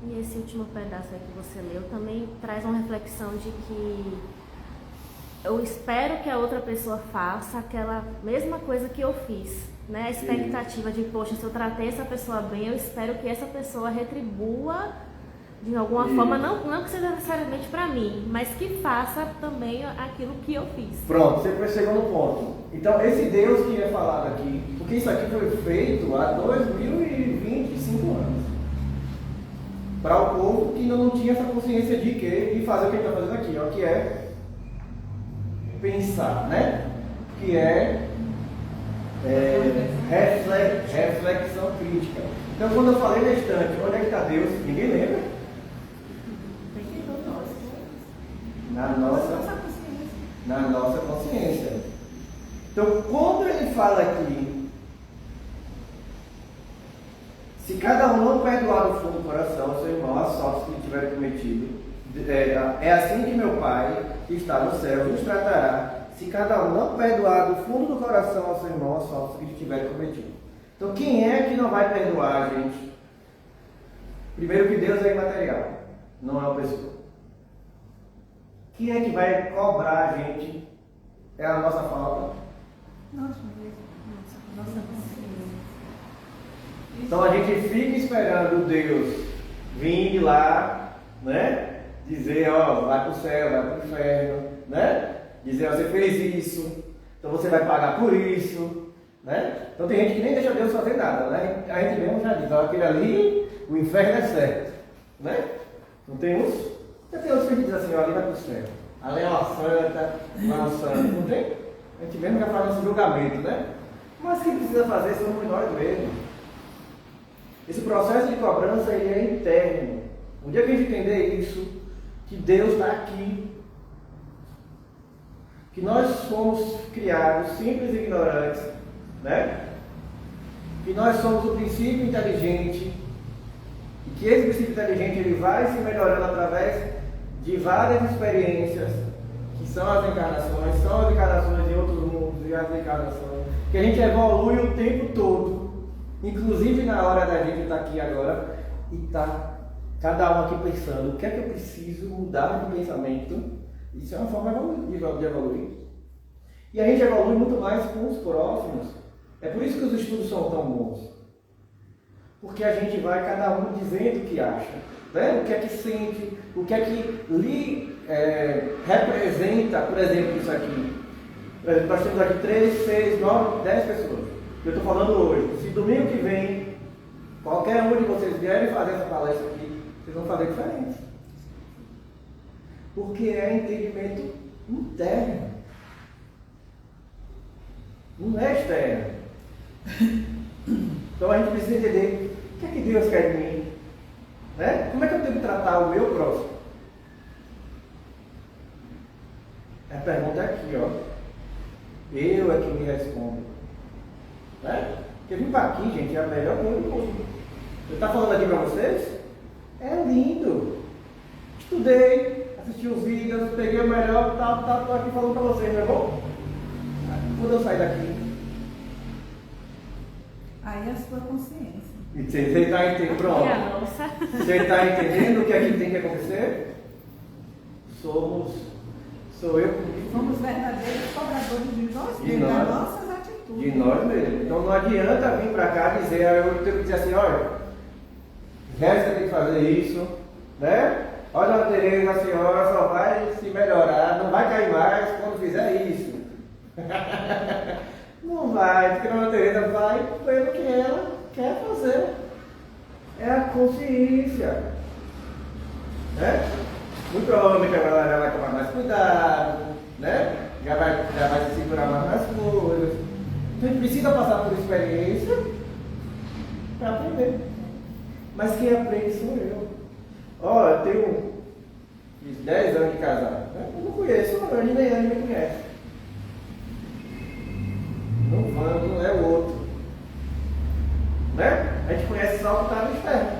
E esse último pedaço aí que você leu também traz uma reflexão de que eu espero que a outra pessoa faça aquela mesma coisa que eu fiz, né? A expectativa de, poxa, se eu tratei essa pessoa bem, eu espero que essa pessoa retribua de alguma forma, não que seja necessariamente para mim, mas que faça também aquilo que eu fiz. Pronto, você chegou no ponto. Então, esse Deus que é falado aqui, porque isso aqui foi feito há 2025 anos. Para o povo que ainda não tinha essa consciência de quê? De fazer o que ele está fazendo aqui, ó, que é pensar, né? Que é reflexão crítica. Então, quando eu falei na estante, onde é que está Deus? Ninguém lembra? Na nossa consciência. Então, quando ele fala aqui, se cada um não perdoar do fundo do coração ao seu irmão as faltas que lhe tiver cometido, é assim que meu Pai, que está no céu, nos tratará, se cada um não perdoar do fundo do coração ao seu irmão as faltas que lhe tiver cometido. Então, quem é que não vai perdoar, gente? Primeiro que Deus é imaterial, não é uma pessoa. Quem é que vai cobrar a gente? É a nossa falta. Nossa consciência. Então a gente fica esperando Deus vir de lá, né? Dizer, ó, vai para o céu, vai para o inferno, né? Dizer, ó, você fez isso, então você vai pagar por isso, né? Então tem gente que nem deixa Deus fazer nada, né? A gente mesmo já diz, ó, aquele ali, o inferno é certo, né? Não tem uns? Já tem outros que dizem assim, ó, ali vai para o céu. Ali é uma santa, uma santa, não tem? A gente mesmo já faz esse julgamento, né? Mas quem precisa fazer somos nós mesmos. Esse processo de cobrança ele é interno. Um dia que a gente entender isso, que Deus está aqui, que nós fomos criados simples e ignorantes, né? Que nós somos o princípio inteligente e que esse princípio inteligente ele vai se melhorando através de várias experiências, que são as encarnações em outros mundos e as encarnações, que a gente evolui o tempo todo, inclusive na hora da gente estar aqui agora e estar cada um aqui pensando, o que é que eu preciso mudar de pensamento? Isso é uma forma de evoluir. E a gente evolui muito mais com os próximos. É por isso que os estudos são tão bons. Porque a gente vai cada um dizendo o que acha, né? O que é que sente, o que é que lhe representa, por exemplo, isso aqui. Por exemplo, nós temos aqui 3, 6, 9, 10 pessoas. Eu estou falando hoje. Se domingo que vem, qualquer um de vocês vierem fazer essa palestra aqui, vocês vão fazer diferente. Porque é entendimento interno. Não é externo. Então a gente precisa entender o que é que Deus quer de mim. Né? Como é que eu tenho que tratar o meu próximo? A pergunta é aqui, ó. Eu é que me respondo. Né? Porque vir para aqui, gente, é a melhor coisa do mundo. Eu estou falando aqui para vocês? É lindo. Estudei, assisti os vídeos, peguei o melhor, estou aqui falando para vocês, não é bom? Quando eu sair daqui. Aí é a sua consciência. Você está entendendo? Pronto. Você está entendendo o que é que tem que acontecer? Sou eu comigo. Somos verdadeiros cobradores de nós mesmos, das nossas atitudes. De nós mesmos. Então não adianta vir para cá dizer, eu tenho que dizer assim, olha, Jéssica tem que fazer isso, né? Olha, Dona Tereza, a senhora só vai se melhorar, não vai cair mais quando fizer isso. Não vai, porque a Dona Tereza vai pelo que ela quer fazer. É a consciência. Né? Muito provavelmente agora ela já vai tomar mais cuidado, né? Já vai se segurar mais nas coisas. Então a gente precisa passar por experiência para aprender. Mas quem aprende sou eu. Ó, eu tenho 10 anos de casado. Né? Eu não conheço a Anne, nem a Anne me conhece. Não é o outro. Né? A gente conhece só o que está no externo.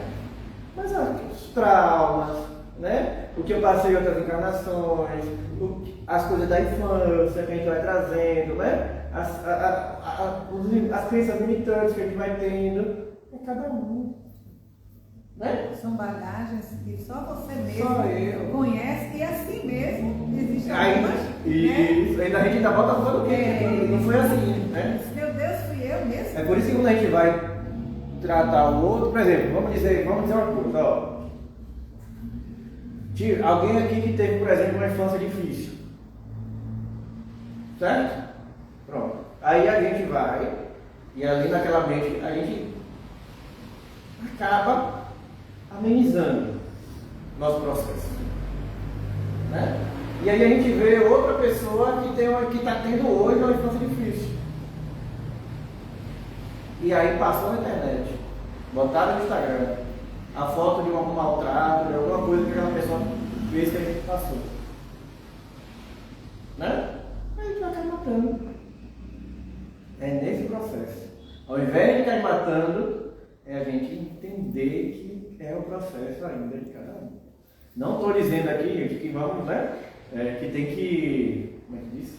Mas os traumas, né? O que eu passei em outras encarnações, as coisas da infância que a gente vai trazendo, né? As crenças limitantes que a gente vai tendo, é cada um. Né? São bagagens que só você Só mesmo eu. conhece e assim mesmo existem Aí, algumas. Né? isso, ainda a gente ainda bota fora do quê? Não foi assim, né? Meu Deus, fui eu mesmo. É por isso que quando a gente vai tratar o outro, por exemplo, vamos dizer uma coisa, ó. Alguém aqui que teve, por exemplo, uma infância difícil. Certo? Pronto. Aí a gente vai, e ali naquela mente, a gente acaba amenizando nosso processo. Né? E aí a gente vê outra pessoa que está tendo hoje uma infância difícil. E aí passou na internet, botaram no Instagram a foto de um maltrato, de alguma coisa que aquela pessoa fez que a gente passou. Né? Aí a gente vai cair matando. É nesse processo. Ao invés de cair matando, é a gente entender que é o processo ainda de cada um. Não estou dizendo aqui, gente, que vamos, né? Que tem que. Como é que diz?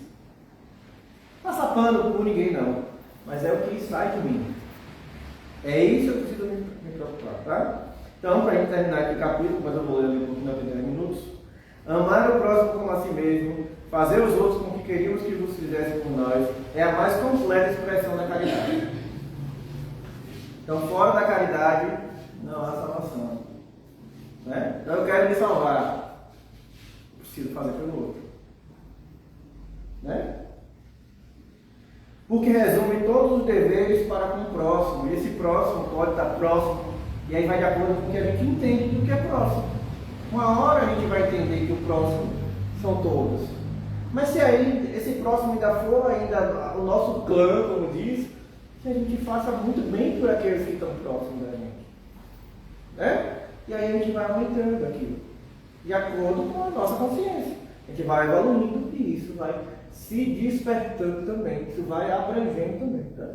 Passar pano por ninguém, não. Mas é o que sai de mim. É isso que eu preciso me preocupar, tá? Então, para a gente terminar aqui o capítulo, mas eu vou ler um pouquinho de 10 minutos. Amar o próximo como a si mesmo, fazer os outros como que queríamos que vos fizessem por nós, é a mais completa expressão da caridade. Então, fora da caridade, não há salvação. Né? Então, eu quero me salvar. Preciso fazer pelo outro. Né? Porque resume todos os deveres para com o próximo. E esse próximo pode estar próximo. E aí vai de acordo com o que a gente entende do que é próximo. Uma hora a gente vai entender que o próximo são todos. Mas se aí esse próximo ainda for ainda o nosso clã, como diz, que a gente faça muito bem por aqueles que estão próximos da gente. Né? E aí a gente vai aumentando aquilo. De acordo com a nossa consciência. A gente vai evoluindo e isso vai se despertando também. Isso vai abrangendo também. Tá?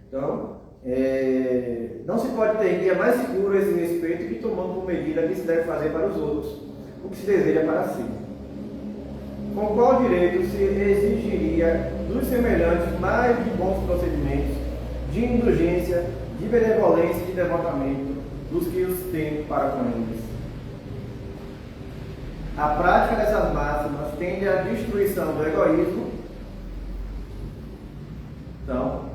Então, não se pode ter guia mais seguro a esse respeito que tomando por medida que se deve fazer para os outros, o que se deseja para si. Com qual direito se exigiria dos semelhantes mais de bons procedimentos, de indulgência, de benevolência e de devotamento dos que os têm para com eles? A prática dessas máximas tende à destruição do egoísmo. Então,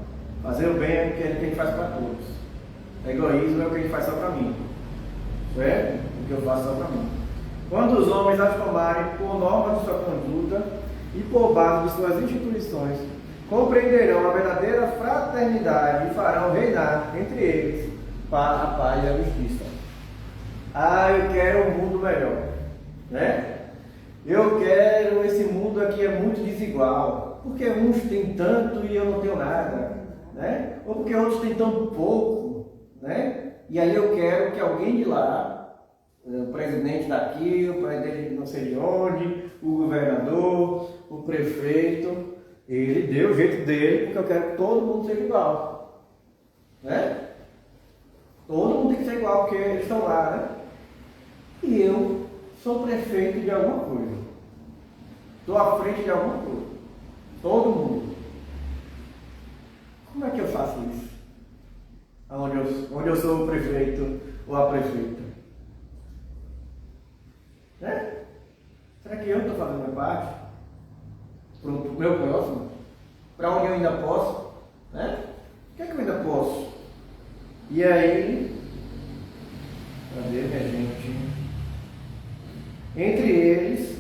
fazer o bem é o que a gente faz para todos. Egoísmo é o que a gente faz só para mim. Certo? O que eu faço só para mim. Quando os homens as tomarem por norma de sua conduta e por base de suas instituições, compreenderão a verdadeira fraternidade e farão reinar entre eles a paz e a justiça. Eu quero um mundo melhor. Né? Eu quero, esse mundo aqui é muito desigual, porque uns têm tanto e eu não tenho nada, né? Ou porque outros têm tão pouco, né? E aí eu quero que alguém de lá, o presidente daqui, o presidente de não sei de onde, o governador, o prefeito, ele dê o jeito dele, porque eu quero que todo mundo seja igual, né? Todo mundo tem que ser igual, porque eles estão lá, né? E eu sou prefeito de alguma coisa. Estou à frente de alguma coisa. Todo mundo. Como é que eu faço isso? Onde eu sou o prefeito ou a prefeita? Né? Será que eu estou fazendo a minha parte? Para o meu próximo? Para onde eu ainda posso? Né? O que é que eu ainda posso? E aí, cadê, minha gente? Entre eles,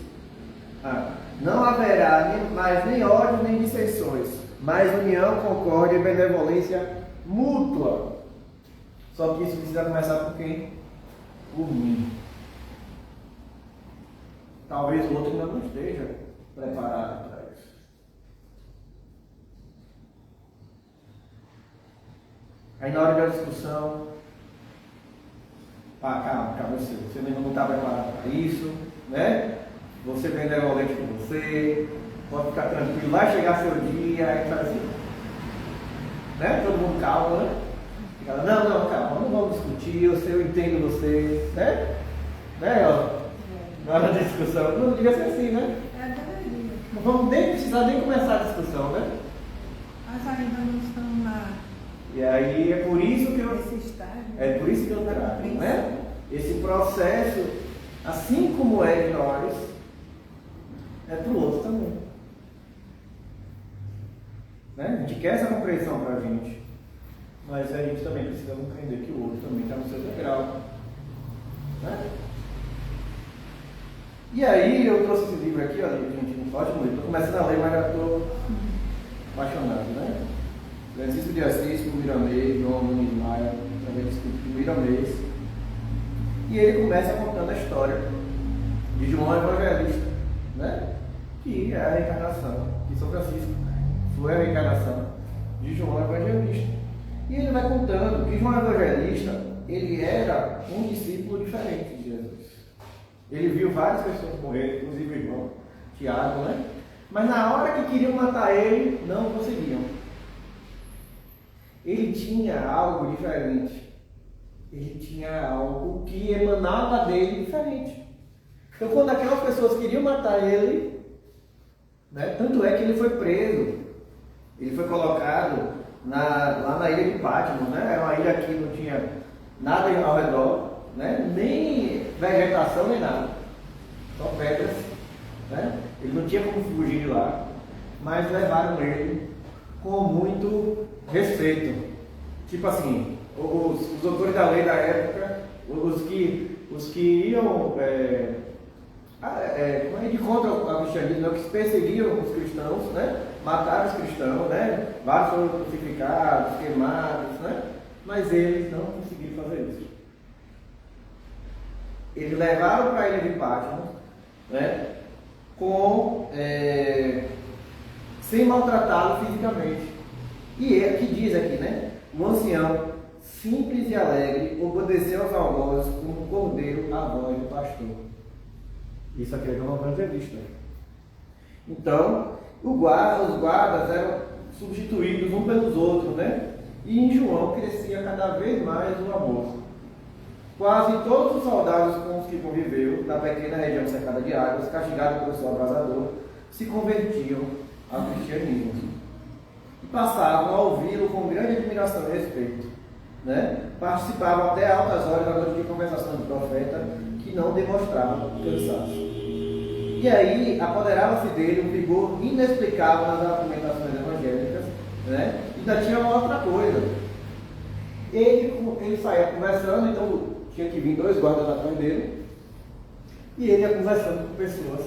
não haverá mais nem ódio nem dissensões, mas união, concórdia e benevolência mútua. Só que isso precisa começar por quem? Por mim. Talvez o outro ainda não esteja preparado para isso. Aí na hora da discussão, calma, você ainda não está preparado para isso, né? Você vem benevolente com você, pode ficar tranquilo, vai chegar seu dia, aí faz assim, né? Todo mundo calma, né? Fica, não, calma, não vamos discutir, eu entendo você, né? Na hora da discussão, não devia ser assim, né? Não vamos nem precisar nem começar a discussão, né? Nós ainda não estamos na... E aí é por isso que eu trago, né? Esse processo, assim como é de nós, é para o outro também. Né? A gente quer essa compreensão para a gente, mas a gente também precisa compreender que o outro também está no seu degrau. Né? E aí eu trouxe esse livro aqui, olha, gente, um ótimo livro. Estou começando a ler, mas já estou apaixonado, né? Francisco de Assis, por Miramês, João Nunes Maia, também escrito por Miramês. E ele começa contando a história de João Evangelista, né? Que é a reencarnação, que São Francisco foi a reencarnação de João Evangelista. E ele vai contando que João Evangelista, ele era um discípulo diferente de Jesus. Ele viu várias pessoas morrer, inclusive o irmão Tiago, né? Mas na hora que queriam matar ele, não conseguiam. Ele tinha algo diferente. Ele tinha algo que emanava dele diferente. Então, quando aquelas pessoas queriam matar ele, né, tanto é que ele foi preso. Ele foi colocado lá na ilha de Patmos, né? Era uma ilha que não tinha nada ao redor, né? Nem vegetação, nem nada. Só pedras, né? Ele não tinha como fugir de lá, mas levaram ele com muito respeito. Tipo assim, os autores da lei da época, os que iam de contra o cristianismo, que perseguiam os cristãos, né? Mataram os cristãos, né? Vários foram crucificados, queimados, né? Mas eles não conseguiram fazer isso. Eles levaram para a ilha de Patmos, né? Sem maltratá-lo fisicamente. E é que diz aqui, né? O ancião, simples e alegre, obedeceu aos algozes como um cordeiro à voz do pastor. Isso aqui é uma evangelista. Então, os guardas eram substituídos uns pelos outros, né? E em João crescia cada vez mais o amor. Quase todos os soldados com os que conviveu, na pequena região cercada de águas, castigados pelo sol abrasador, se convertiam ao cristianismo. E passavam a ouvi-lo com grande admiração e respeito. Né? Participavam até altas horas da noite de conversação do profeta, que não demonstravam cansaço. E aí apoderava-se dele um vigor inexplicável nas argumentações evangélicas, né? E ainda tinha uma outra coisa. Ele saía conversando, então tinha que vir 2 guardas atrás dele, e ele ia conversando com pessoas,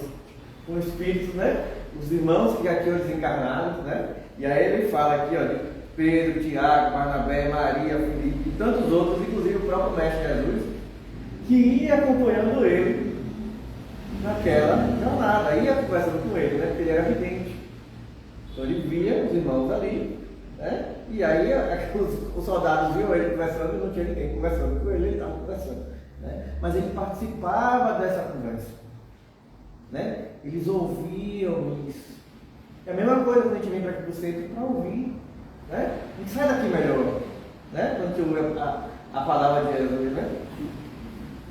com espíritos, né? Os irmãos que já tinham desencarnado, né? E aí ele fala aqui, olha, Pedro, Tiago, Barnabé, Maria, Filipe e tantos outros, inclusive o próprio Mestre Jesus, que ia acompanhando ele naquela jornada, ia conversando com ele, né? Porque ele era vidente. Então ele via os irmãos ali, né? E aí os soldados viam ele conversando e não tinha ninguém conversando com ele, ele estava conversando, né? Mas ele participava dessa conversa, né? Eles ouviam isso. É a mesma coisa quando a gente vem para aqui do centro para ouvir, né? A gente sai daqui melhor, né? Quando a gente ouve a palavra de Jesus, né?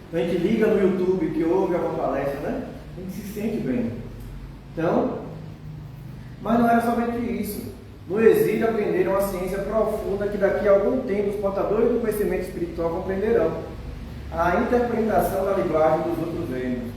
Quando a gente liga no YouTube, que ouve uma palestra, né? A gente se sente bem. Então, mas não era somente isso. No exílio aprenderam a ciência profunda que daqui a algum tempo os portadores do conhecimento espiritual compreenderão a interpretação da linguagem dos outros reinos.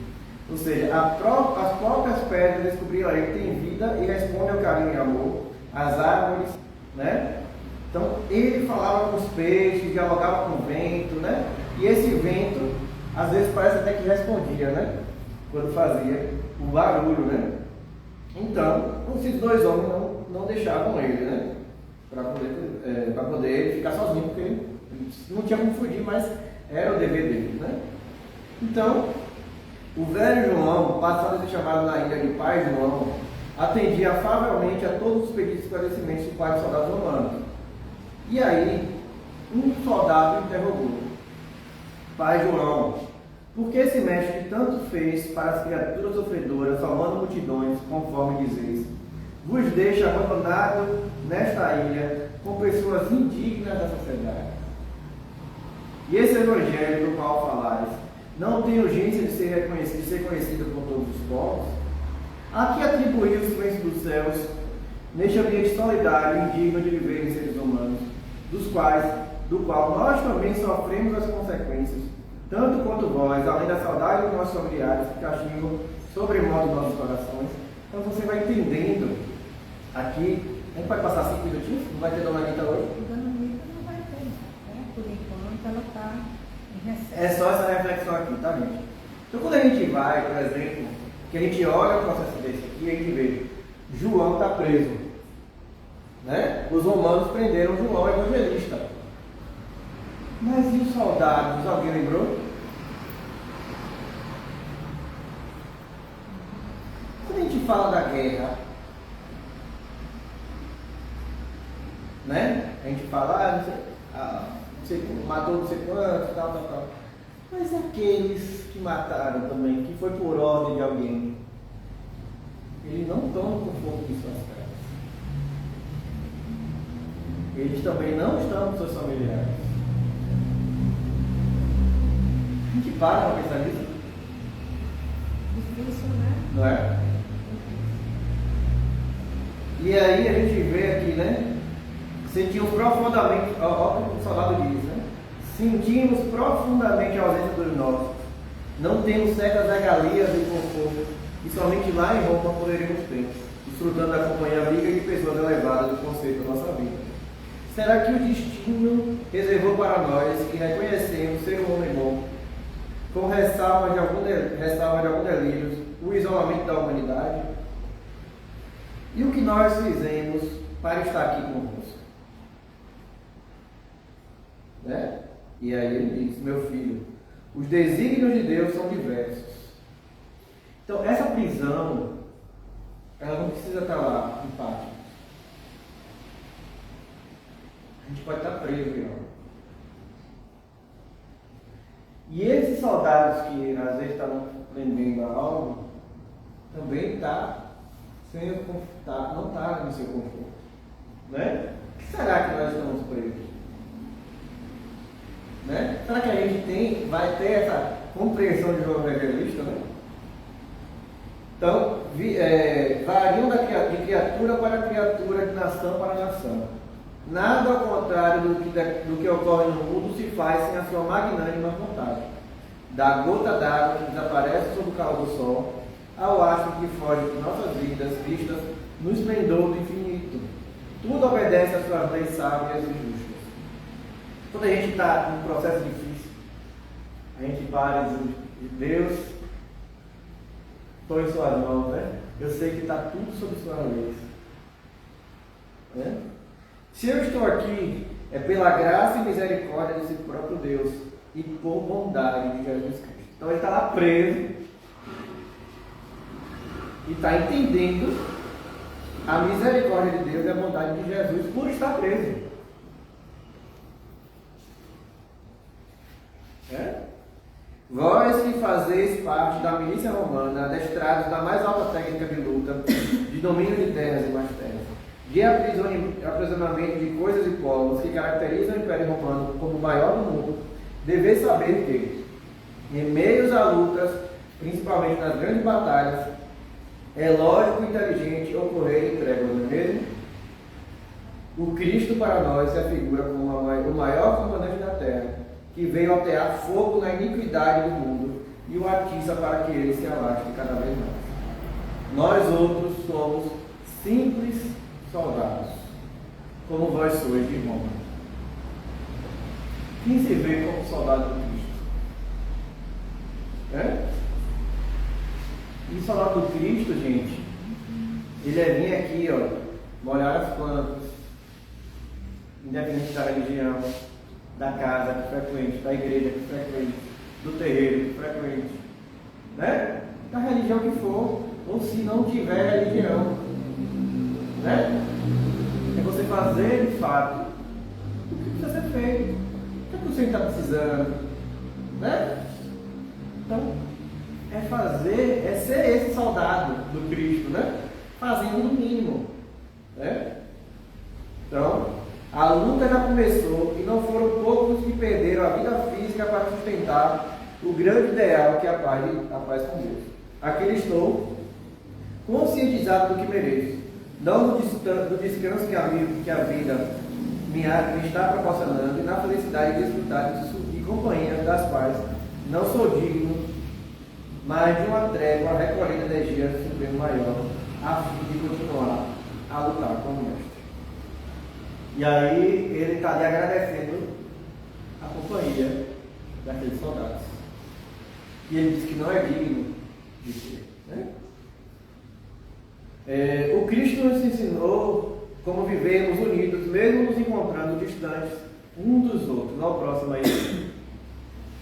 Ou seja, as próprias pedras descobriram aí que têm vida e respondem ao carinho e amor as árvores, né? Então ele falava com os peixes, dialogava com o vento, né? E esse vento, às vezes parece até que respondia, né? Quando fazia o barulho, né? Então, esses dois homens não deixavam ele, né? Para poder ele ficar sozinho, porque ele não tinha como fugir, mas era o dever dele, né? Então, o velho João, passado a ser chamado na ilha de Pai João, atendia afavelmente a todos os pedidos de esclarecimentos do pai dos soldados romanos. E aí, um soldado interrogou: Pai João, por que esse mestre tanto fez para as criaturas sofredoras, salvando multidões, conforme dizeis, vos deixa abandonado nesta ilha com pessoas indignas da sociedade? E esse evangelho do qual falares não tem urgência de ser conhecido por todos os povos? A que atribuir o silêncio dos céus neste ambiente solidário, indigno de viver em seres humanos, do qual nós também sofremos as consequências, tanto quanto vós, além da saudade dos nossos familiares que castigam sobremodo nossos corações? Então você vai entendendo aqui. A gente pode passar 5 minutinhos? Não vai ter Dona Anitta hoje? Dona Anitta não vai ter, né? Por enquanto ela está em recesso. É só essa reflexão aqui, tá, gente? Então quando a gente vai, por exemplo, que a gente olha o processo desse aqui, a gente vê João está preso, né? Os romanos prenderam João evangelista. Mas e os soldados? Alguém lembrou? Quando a gente fala da guerra, né? A gente fala, não sei, matou não sei quanto, tal. Mas aqueles que mataram também, que foi por ordem de alguém, eles não estão com fogo em suas casas. Eles também não estão com seus familiares. A gente para pensar nisso? Difícil, né? Não é? E aí a gente vê aqui, né? Sentimos profundamente, olha o que o soldado diz, né? Sentimos profundamente a ausência dos nossos. Não temos certas regalias e conforto, e somente lá em Roma poderemos ter, desfrutando da companhia amiga de pessoas elevadas do conceito da nossa vida. Será que o destino reservou para nós, que reconhecemos ser um homem bom, com ressalva de algum delírio, o isolamento da humanidade? E o que nós fizemos para estar aqui convosco? Né? E aí ele diz: meu filho, os desígnios de Deus são diversos. Então essa prisão, ela não precisa estar lá em paz. A gente pode estar preso, não. E esses soldados que às vezes estavam prendendo algo, também não está no seu conforto. Né? O que será que nós estamos presos? Né? Será que a gente vai ter essa compreensão de João Evangelista? Né? Então, variam de criatura para criatura, de nação para nação. Nada ao contrário do que ocorre no mundo se faz sem a sua magnânima vontade. Da gota d'água que desaparece sob o calor do sol, ao astro que foge de nossas vidas vistas no esplendor do infinito. Tudo obedece às suas leis sábias e justas. Quando a gente está num processo difícil, a gente para e diz: Deus, estou em suas mãos, né? Eu sei que está tudo sob suas leis. Né? Se eu estou aqui, é pela graça e misericórdia desse próprio Deus e por bondade de Jesus Cristo. Então ele está lá preso e está entendendo a misericórdia de Deus e a bondade de Jesus por estar preso. Vós que fazeis parte da milícia romana, adestrados na mais alta técnica de luta, de domínio de terras e mais terras, de aprisionamento de coisas e povos que caracterizam o Império Romano como o maior do mundo, deveis saber que, em meios a lutas, principalmente nas grandes batalhas, é lógico e inteligente ocorrer em trégua, não é mesmo? O Cristo para nós se afigura como o maior comandante da terra, que veio atear fogo na iniquidade do mundo e o atiça para que ele se alaste cada vez mais. Nós outros somos simples soldados, como vós sois de Roma. Quem se vê como soldado do Cristo? E o soldado do Cristo, gente, ele é vir aqui, ó, molhar as plantas, independente da religião, da casa que frequente, da igreja que frequente, do terreiro que frequente, né? Da religião que for, ou se não tiver religião, né? É você fazer de fato o que precisa ser feito, o que você está precisando, né? Então, é fazer, é ser esse soldado do Cristo, né? Fazendo no mínimo, né? Então, a luta já começou e não foram poucos que perderam a vida física para sustentar o grande ideal que é a paz com Deus. Aqui estou, conscientizado do que mereço, não do descanso que a vida me está proporcionando e na felicidade de desfrutar de companhia das quais não sou digno, mas de uma trégua recolhendo energia do Supremo Maior, a fim de continuar a lutar com o Mestre. E aí ele está ali agradecendo a companhia daqueles soldados. E ele diz que não é digno de ser. Né? O Cristo nos ensinou como vivemos unidos, mesmo nos encontrando distantes um dos outros. Não, o próximo aí.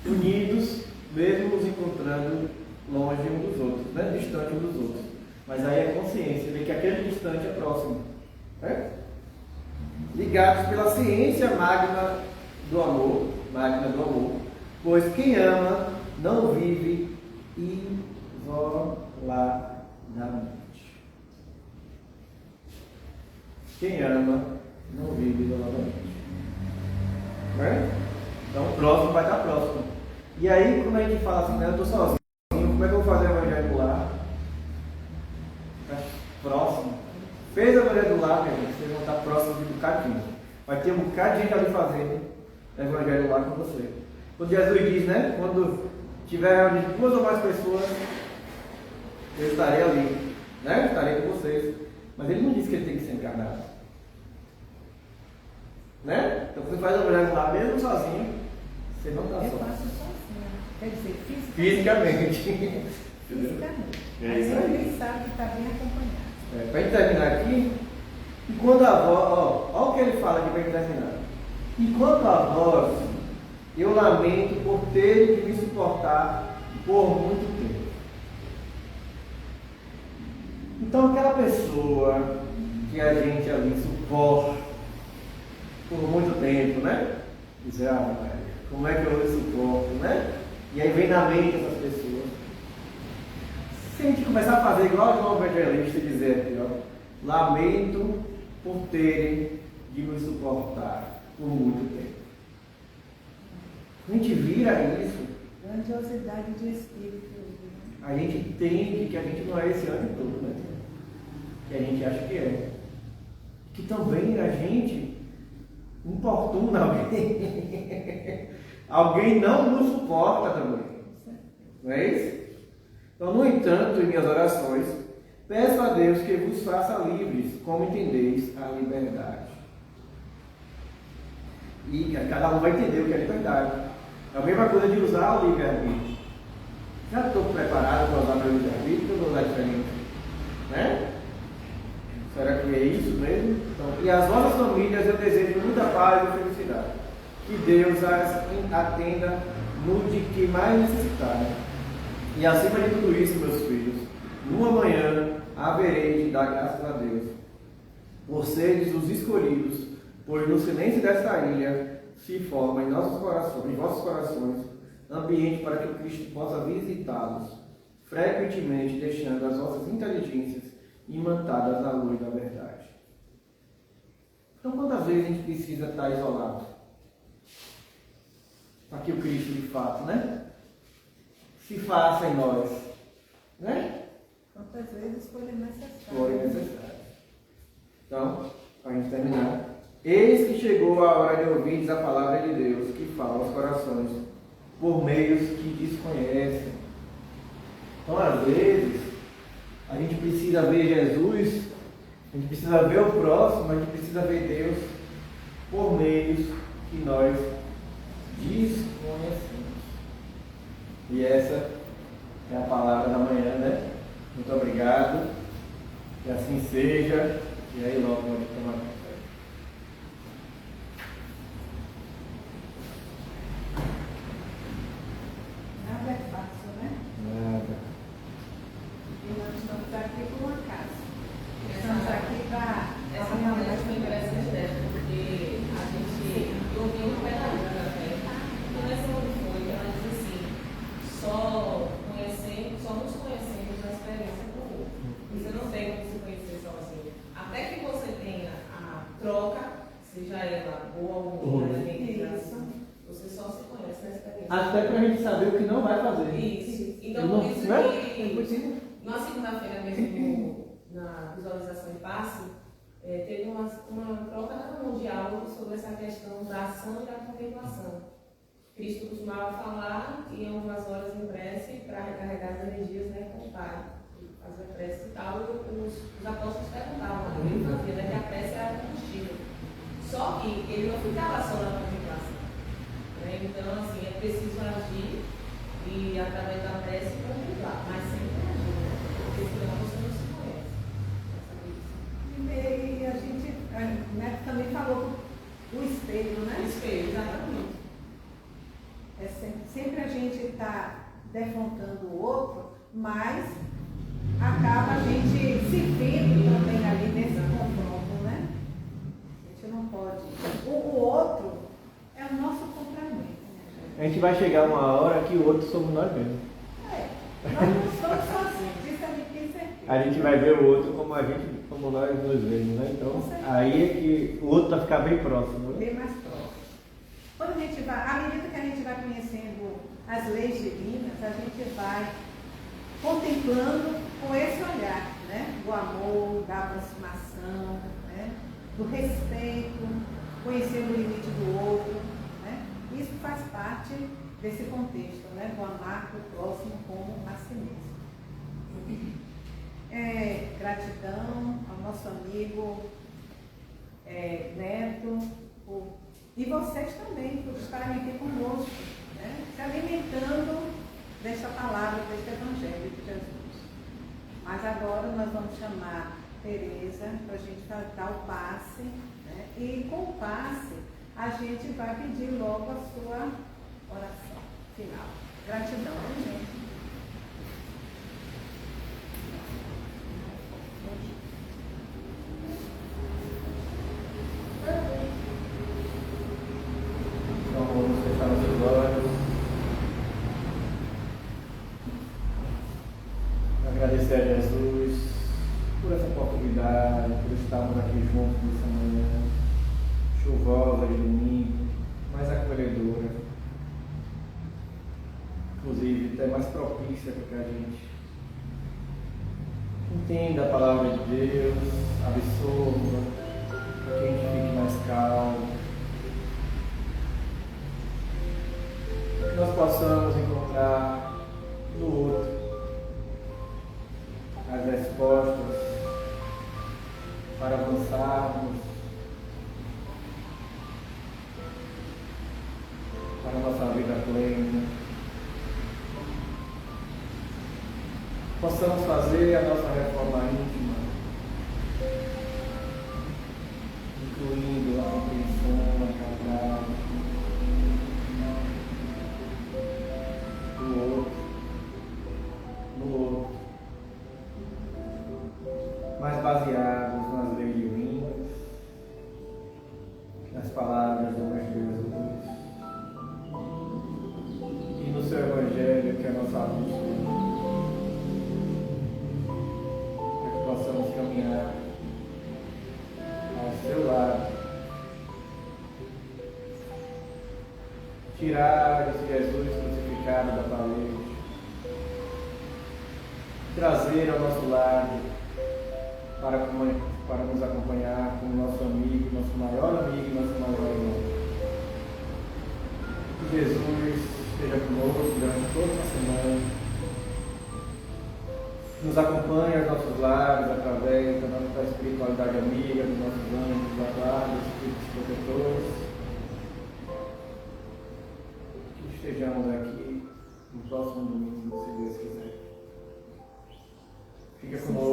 Unidos, mesmo nos encontrando longe um dos outros, né? Distante um dos outros. Mas aí é consciência de que aquele distante é próximo. Né? Ligados pela ciência magna do amor, pois quem ama não vive isoladamente. Quem ama não vive isoladamente. Né? Então o próximo vai estar próximo. E aí quando a gente fala assim, né, eu estou sozinho, como é que eu vou fazer o evangelho do lar? Está próximo. Fez o evangelho do lar, vocês vão estar próximos de um bocadinho. Vai ter um bocado de gente ali fazendo o evangelho do lar com você. Quando Jesus diz, né? Quando tiver reunido 2 ou mais pessoas, eu estarei ali, né? Estarei com vocês. Mas ele não disse que ele tem que ser encarnado. Né? Então você faz o evangelho do lar mesmo sozinho, você não está Eu só. faço sozinha. Quer dizer, Fisicamente. Fisicamente. É Mas isso aí. ele sabe que está bem acompanhado. Para terminar aqui, enquanto a voz, olha o que ele fala aqui para terminar. Enquanto a voz, eu lamento por ter que me suportar por muito tempo. Então aquela pessoa que a gente ali suporta por muito tempo, né? Dizer, como é que eu suporto, né? E aí vem na mente essas pessoas. Se a gente começar a fazer igual João Evangelista e dizer aqui, ó, lamento por terem de me suportar por muito tempo. A gente vira isso, Grandiosidade de espírito. a gente entende que a gente não é esse anjo todo, né? Que a gente acha que é. Que também a gente importuna alguém. Alguém não nos suporta também. Não é isso? Então, no entanto, em minhas orações, peço a Deus que vos faça livres, como entendeis a liberdade. E cada um vai entender o que é liberdade. É a mesma coisa de usar o livre-arbítrio. Já estou preparado para usar meu livre-arbítrio ou vou usar diferente? Né? Será que é isso mesmo? Então, e às vossas famílias eu desejo muita paz e felicidade. Que Deus as atenda no de que mais necessitarem. E acima de tudo isso, meus filhos, numa manhã haverei de dar graças a Deus por seres os escolhidos, pois no silêncio desta ilha se forma em vossos corações, ambiente para que o Cristo possa visitá-los frequentemente, deixando as vossas inteligências imantadas na luz da verdade. Então, quantas vezes a gente precisa estar isolado? Para que o Cristo, de fato, né? Se faça em nós, né? Quantas vezes for necessário. For necessário. Então, para a gente terminar, eis que chegou a hora de ouvirdes a palavra de Deus, que fala aos corações, por meios que desconhecem. Então, às vezes, a gente precisa ver Jesus A gente precisa ver o próximo, a gente precisa ver Deus por meios que nós desconhecemos. E essa é a palavra da manhã, né? Muito obrigado. Que assim seja. E aí logo vamos tomar café. Nada é fácil, né? Nada. E nós estamos aqui por uma casa. Estamos aqui para. Essa realidade foi interessante, né? Porque a gente ouviu uma pedagógica da fé. Então, essa onde foi, ela diz assim: só nos conhecemos na experiência com o outro. Você não tem como se conhecer sozinho. Até que você tenha a troca, seja ela boa ou ruim, você só se conhece na experiência. Até para a gente saber o que não vai fazer. Isso. Então, Não, por isso né? que na segunda-feira mesmo, na visualização de passe, teve uma troca de diálogo sobre essa questão da ação e da contemplação. Cristo costumava falar, iam umas horas em prece para recarregar as energias, né, com o Pai, fazer prece e tal, e os apóstolos perguntavam, ele fazia, né, que a prece era combustível. Só que ele não ficava só na contemplação. Né? Então, assim, é preciso agir e, através da prece, contemplar, mas sempre agir, né? Porque senão você não se conhece. E a gente, né, também falou do espelho, né? Espelho, exatamente. Sempre a gente está defrontando o outro, mas acaba a gente se vendo também ali nesse confronto, né? A gente não pode. O outro é o nosso complemento, né, gente? A gente vai chegar uma hora que o outro somos nós mesmos. Nós não somos sozinhos, isso a gente tem certeza. A gente vai ver o outro como nós nos vemos, né? Então, aí é que o outro vai ficar bem próximo, né? Bem mais próximo. Quando a gente vai, à medida que a gente vai conhecendo as leis divinas, a gente vai contemplando com esse olhar, né? Do amor, da aproximação, né? Do respeito, conhecendo o limite do outro, né? Isso faz parte desse contexto, né? Do amar o próximo como a si mesmo. Gratidão ao nosso amigo Neto, e vocês também por estarem aqui conosco, né? Se alimentando desta palavra, deste Evangelho de Jesus. Mas agora nós vamos chamar Tereza para a gente dar o passe, né? E com o passe a gente vai pedir logo a sua oração final. Gratidão, gente. Então vamos fechar nossos olhos. Agradecer a Jesus por essa oportunidade, por estarmos aqui juntos nessa manhã chuvosa de domingo, mais acolhedora, inclusive até mais propícia para que a gente entenda a palavra de Deus, absorva, para que a gente fique mais calmo, para que nós possamos encontrar no outro as respostas para avançarmos para a nossa vida plena. Possamos fazer a nossa reforma íntima, incluindo a compreensão, a caridade do outro, no outro, mas baseados nas leis divinas, nas palavras do Mestre Jesus e no seu Evangelho, que é a nossa luz, para que possamos caminhar ao seu lado, tirar esse Jesus crucificado da parede, trazer ao nosso lado para nos acompanhar como nosso amigo, nosso maior amigo, nosso maior irmão. Que Jesus esteja conosco durante toda a semana, nos acompanha aos nossos lares, através da nossa espiritualidade amiga, dos nossos anjos, da guarda, dos espíritos protetores. Que estejamos aqui no próximo domingo, se Deus quiser. Fica conosco.